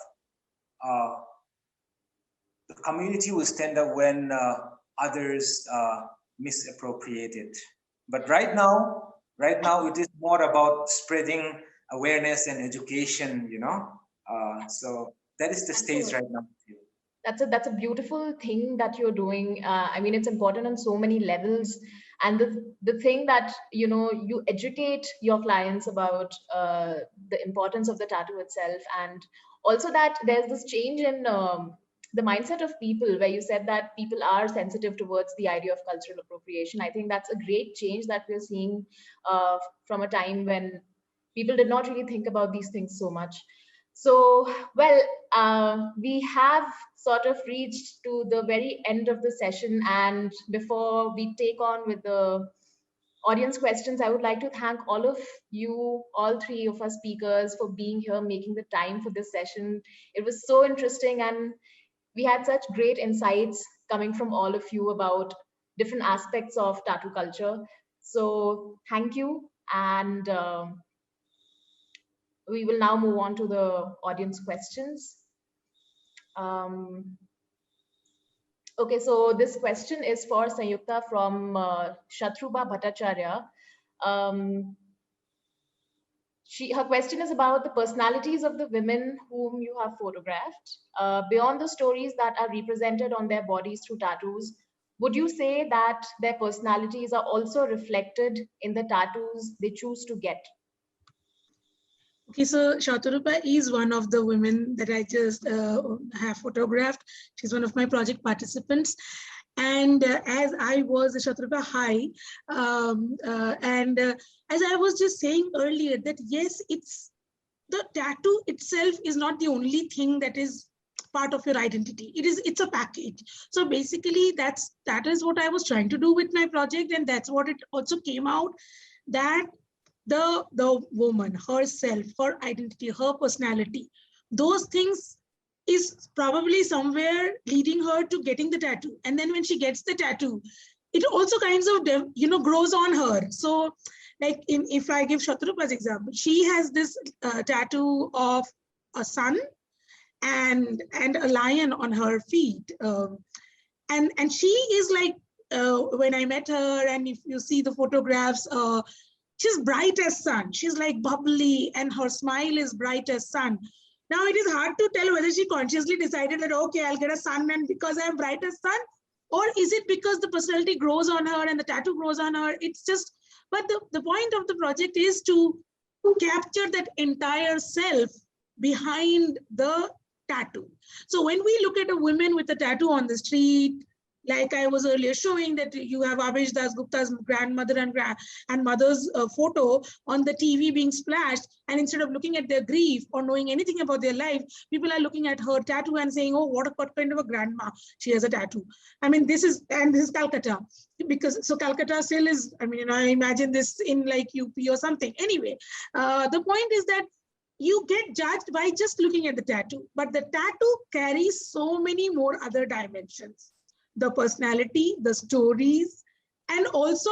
the community will stand up when others misappropriate it. But right now it is more about spreading awareness and education, you know. So that is the stage right now. That's a beautiful thing that you're doing. I mean, it's important on so many levels. And the thing that, you know, you educate your clients about the importance of the tattoo itself, and also that there's this change in the mindset of people, where you said that people are sensitive towards the idea of cultural appropriation. I think that's a great change that we're seeing from a time when people did not really think about these things so much. So, well, we have sort of reached to the very end of the session, and before we take on with the audience questions, I would like to thank all of you, all three of our speakers, for being here, making the time for this session. It was so interesting, and we had such great insights coming from all of you about different aspects of tattoo culture. So thank you, and we will now move on to the audience questions. Okay, so this question is for Sanjukta from Shatruba Bhattacharya. Her question is about the personalities of the women whom you have photographed. Beyond the stories that are represented on their bodies through tattoos, would you say that their personalities are also reflected in the tattoos they choose to get? Okay, so Shaturupa is one of the women that I just have photographed. She's one of my project participants. And as I was Shaturupa, hi. As I was just saying earlier, that yes, it's the tattoo itself is not the only thing that is part of your identity. It's a package. So basically that is what I was trying to do with my project, and that's what it also came out, that the woman herself, her identity, her personality, those things is probably somewhere leading her to getting the tattoo. And then when she gets the tattoo, it also kinds of grows on her. So like if I give Shaturupa's example, she has this tattoo of a sun and a lion on her feet, and she is like, when I met her, and if you see the photographs, she's bright as sun. She's like bubbly, and her smile is bright as sun. Now it is hard to tell whether she consciously decided that, okay, I'll get a sun and because I'm bright as sun, or is it because the personality grows on her and the tattoo grows on her? It's just, but the point of the project is to capture that entire self behind the tattoo. So when we look at a woman with a tattoo on the street, like I was earlier showing, that you have Abish Das Gupta's grandmother and mother's photo on the TV being splashed, and instead of looking at their grief or knowing anything about their life, people are looking at her tattoo and saying, oh, what kind of a grandma, she has a tattoo. I mean, this is Calcutta, because so Calcutta still is, I mean, I imagine this in like UP or something. Anyway, the point is that you get judged by just looking at the tattoo, but the tattoo carries so many more other dimensions. The personality, the stories, and also,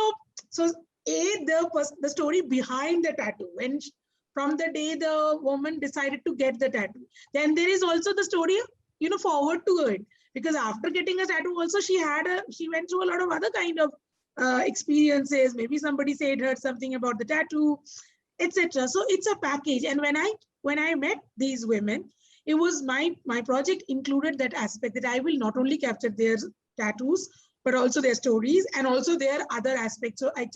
so the story behind the tattoo, when from the day the woman decided to get the tattoo, then there is also the story, forward to it, because after getting a tattoo also she went through a lot of other kind of experiences. Maybe somebody said heard something about the tattoo, etc. So it's a package. And when I met these women, it was my project included that aspect, that I will not only capture their tattoos, but also their stories and also their other aspects. So I'll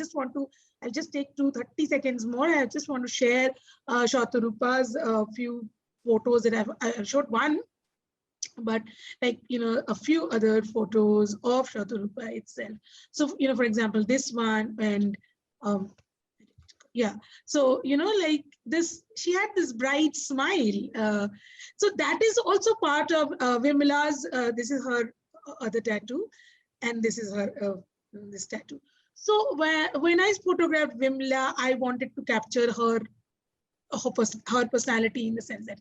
just take 30 seconds more. I just want to share Shatarupa's few photos that I've showed one, but like, a few other photos of Shatarupa itself. So, for example, this one, and yeah, so, like this, she had this bright smile. So that is also part of Vimla's, this is her other tattoo, and this is her, this tattoo. So when I photographed Vimla, I wanted to capture her personality, in the sense that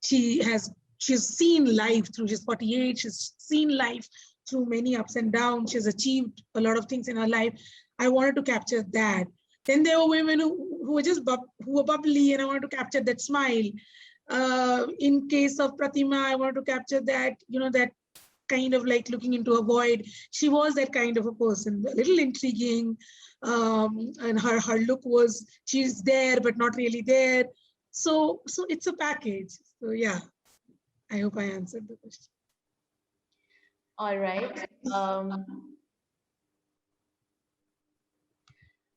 she's seen life through, she's 48, she's seen life through many ups and downs, she's achieved a lot of things in her life. I wanted to capture that. Then there were women who were just who were bubbly, and I wanted to capture that smile. In case of Pratima, I wanted to capture that, that kind of like looking into a void. She was that kind of a person, a little intriguing, and her look was, she's there but not really there. So it's a package. So yeah, I hope I answered the question. All right.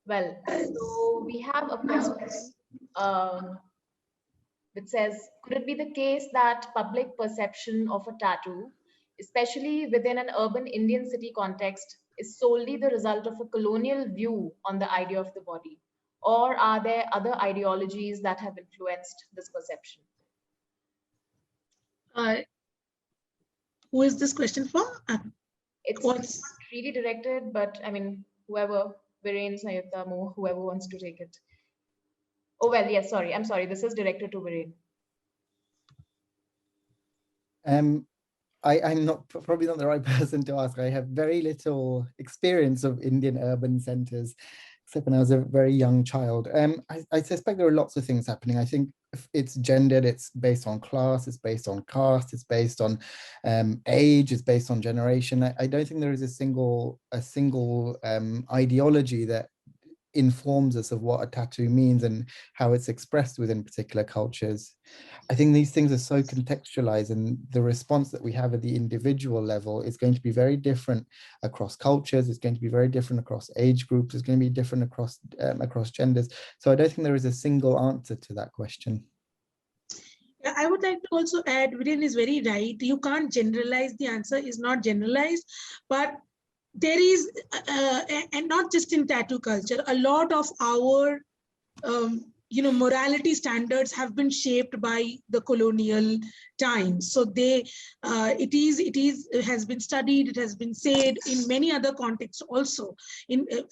Well, so we have a question which says, could it be the case that public perception of a tattoo, especially within an urban Indian city context, is solely the result of a colonial view on the idea of the body? Or are there other ideologies that have influenced this perception? Who is this question for? It's not really directed, but I mean, whoever, Viren, Sanjukta, Mo, whoever wants to take it. Oh, well, yes, sorry. I'm sorry. This is directed to Viren. I'm probably not the right person to ask. I have very little experience of Indian urban centres, except when I was a very young child. I suspect there are lots of things happening. I think it's gendered, it's based on class, it's based on caste, it's based on age, it's based on generation. I don't think there is a single ideology that informs us of what a tattoo means and how it's expressed within particular cultures. I think these things are so contextualized, and the response that we have at the individual level is going to be very different across cultures. It's going to be very different across age groups. It's going to be different across genders. So I don't think there is a single answer to that question. I would like to also add, Viren is very right. You can't generalize. The answer is not generalized, but there is, and not just in tattoo culture, a lot of our, morality standards have been shaped by the colonial times. So it has been studied, it has been said in many other contexts also.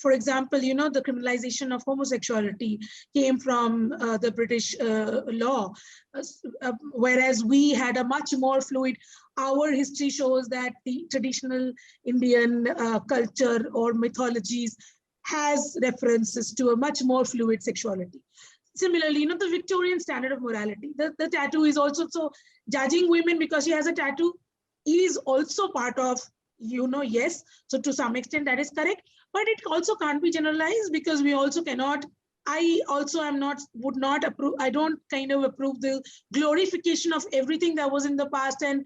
For example, the criminalization of homosexuality came from the British law, whereas we had a much more fluid. Our history shows that the traditional Indian culture or mythologies has references to a much more fluid sexuality. Similarly, the Victorian standard of morality, the tattoo is also, so judging women because she has a tattoo is also part of, yes, so to some extent that is correct, but it also can't be generalized, because we also cannot, I also would not approve, I don't kind of approve the glorification of everything that was in the past and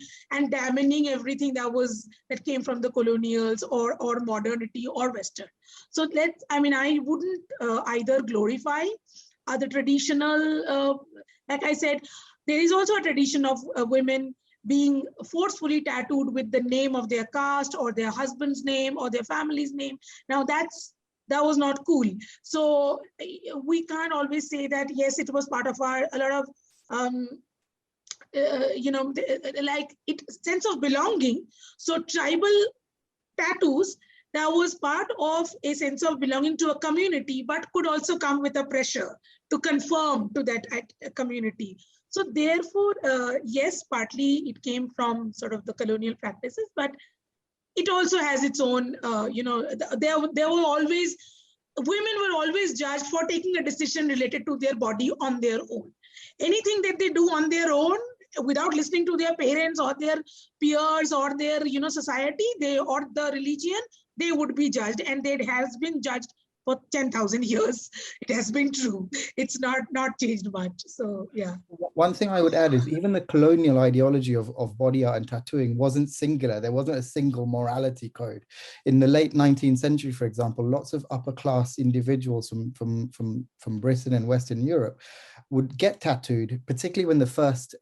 damning everything that came from the colonials or modernity or Western. So I wouldn't either glorify the traditional, like I said, there is also a tradition of women being forcefully tattooed with the name of their caste or their husband's name or their family's name. Now that was not cool. So we can't always say that, yes, it was part of a lot of, sense of belonging. So tribal tattoos, that was part of a sense of belonging to a community, but could also come with a pressure to conform to that community. So therefore, yes, partly it came from sort of the colonial practices, but it also has its own, women were always judged for taking a decision related to their body on their own. Anything that they do on their own, without listening to their parents or their peers or their, society, or the religion, they would be judged, and it has been judged for 10,000 years. It has been true. It's not changed much. So yeah. One thing I would add is even the colonial ideology of body art and tattooing wasn't singular. There wasn't a single morality code. In the late 19th century, for example, lots of upper class individuals from Britain and Western Europe would get tattooed, particularly when the first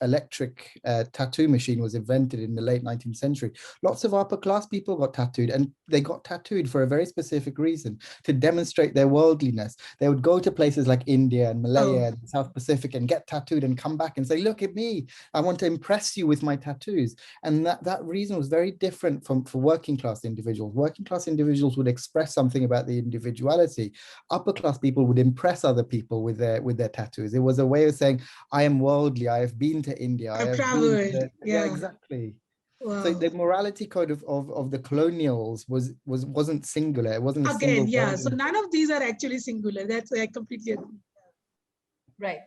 electric tattoo machine was invented in the late 19th century. Lots of upper class people got tattooed, and they got tattooed for a very specific reason, to demonstrate their worldliness. They would go to places like India and Malaya and South Pacific and get tattooed and come back and say, look at me, I want to impress you with my tattoos. And that reason was very different for working class individuals. Working class individuals would express something about the individuality. Upper class people would impress other people with their tattoos. It was a way of saying, I am worldly, I have been to India, I have traveled. yeah, exactly. Wow. So the morality code of the colonials wasn't singular. It wasn't a single yeah. version. So none of these are actually singular. That's, I completely agree. Right.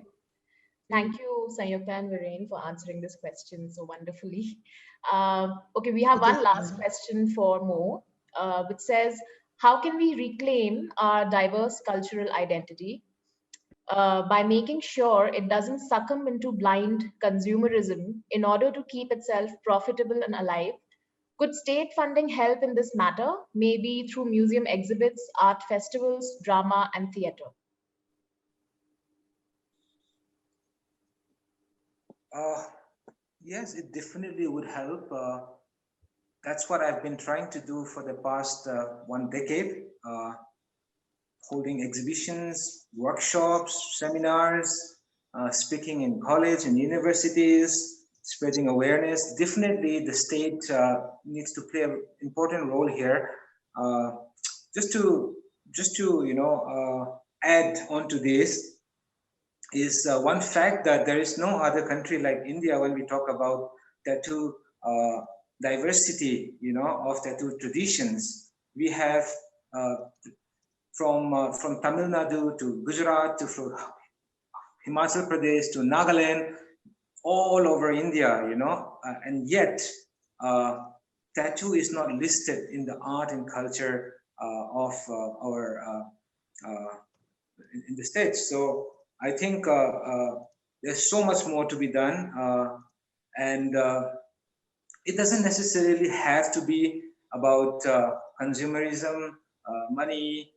Thank you, Sanjukta and Viren, for answering this question so wonderfully. Okay, we have one last question for Mo, which says, how can we reclaim our diverse cultural identity by making sure it doesn't succumb into blind consumerism in order to keep itself profitable and alive? Could state funding help in this matter, maybe through museum exhibits, art festivals, drama, and theatre? Yes, it definitely would help. That's what I've been trying to do for the past 1 decade, holding exhibitions, workshops, seminars, speaking in college and universities, spreading awareness. Definitely the state needs to play an important role here. Just to add on to this, is one fact that there is no other country like India when we talk about tattoo diversity, of tattoo traditions. We have from Tamil Nadu to Gujarat to Himachal Pradesh to Nagaland, all over India, and yet tattoo is not listed in the art and culture of our in the States. So I think there's so much more to be done, and it doesn't necessarily have to be about consumerism, money.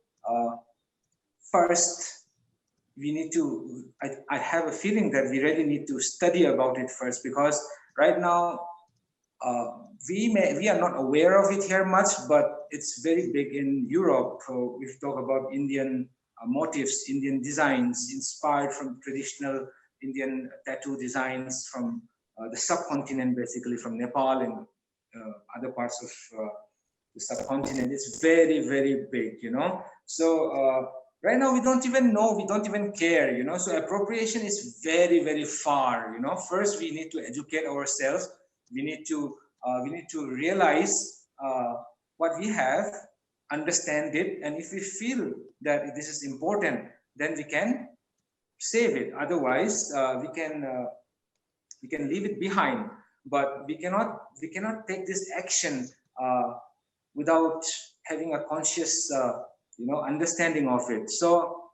First, we need to, I have a feeling that we really need to study about it first, because right now we are not aware of it here much, but it's very big in Europe. We talk about Indian motifs, Indian designs inspired from traditional Indian tattoo designs from the subcontinent, basically from Nepal and other parts of the subcontinent. It's very, very big, So right now we don't even know, we don't even care, So appropriation is very, very far, First we need to educate ourselves. We need to realize what we have, understand it, and if we feel that this is important, then we can save it. Otherwise, we can leave it behind. But we cannot take this action without having a conscious, understanding of it. So,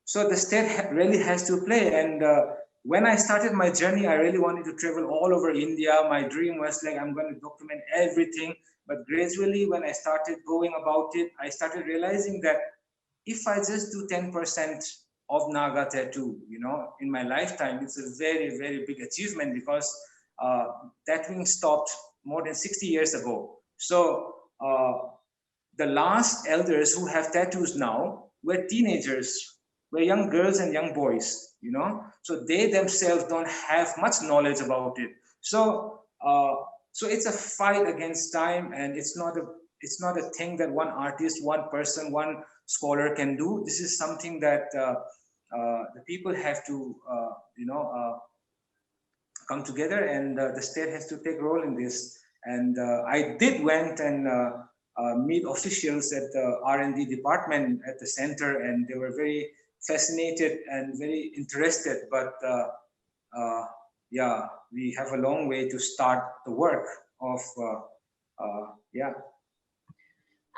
so the state really has to play. And when I started my journey, I really wanted to travel all over India. My dream was like, I'm going to document everything. But gradually, when I started going about it, I started realizing that if I just do 10% of Naga tattoo, in my lifetime, it's a very, very big achievement, because tattooing stopped more than 60 years ago. So the last elders who have tattoos now were teenagers, were young girls and young boys, So they themselves don't have much knowledge about it. So so it's a fight against time, and it's not a thing that one artist, one person, one scholar can do. This is something that the people have to come together, and the state has to take role in this. And I did went and meet officials at the R&D department at the center, and they were very fascinated and very interested. But yeah, we have a long way to start the work of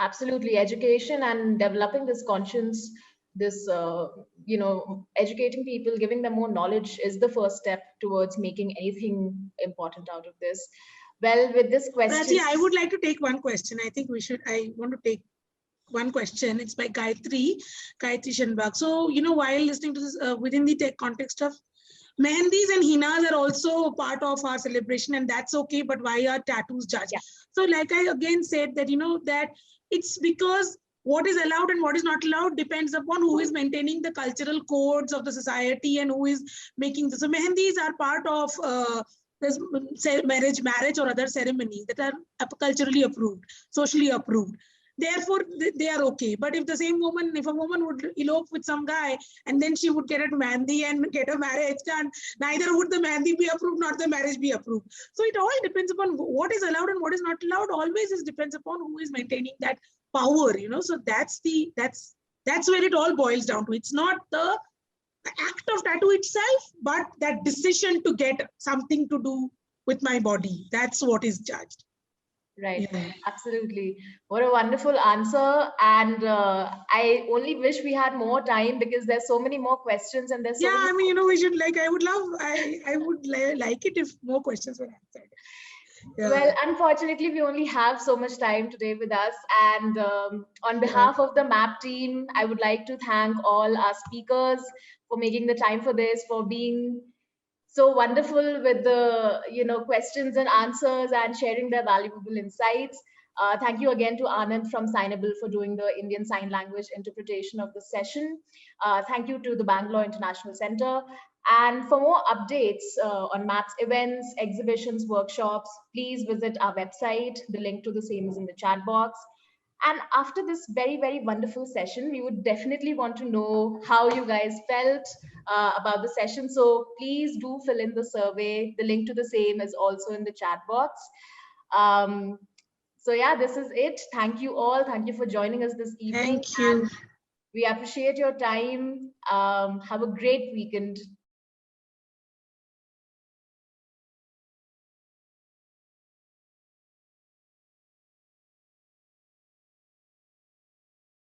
Absolutely. Education and developing this conscience this, educating people, giving them more knowledge is the first step towards making anything important out of this. Well, with this question, Prachi, I would like to take one question. I think I want to take one question. It's by Gayatri Shanbag. So, while listening to this, within the context of Mehendis and Hinas are also part of our celebration, and that's okay, but why are tattoos judged? Yeah. So like I again said that, that it's because what is allowed and what is not allowed depends upon who is maintaining the cultural codes of the society and who is making this. So Mehendis are part of this marriage or other ceremonies that are culturally approved, socially approved. Therefore, they are okay. But if if a woman would elope with some guy and then she would get a Mehndi and get a marriage done, neither would the Mehndi be approved nor the marriage be approved. So it all depends upon what is allowed and what is not allowed. Always it depends upon who is maintaining that power. So that's where it all boils down to. It's not the act of tattoo itself, but that decision to get something to do with my body. That's what is judged. Right, yeah. Absolutely. What a wonderful answer. And I only wish we had more time because there's so many more questions and there's so many we should I would like it if more questions were answered. Yeah. Well, unfortunately, we only have so much time today with us. And on behalf of the MAP team, I would like to thank all our speakers for making the time for this, for being so wonderful with the questions and answers and sharing their valuable insights. Thank you again to Anand from Signable for doing the Indian Sign Language interpretation of the session. Thank you to the Bangalore International Centre. And for more updates on MAP's events, exhibitions, workshops, please visit our website. The link to the same is in the chat box. And after this very, very wonderful session, we would definitely want to know how you guys felt about the session. So please do fill in the survey. The link to the same is also in the chat box. So yeah, this is it. Thank you all. Thank you for joining us this evening. Thank you. And we appreciate your time. Have a great weekend.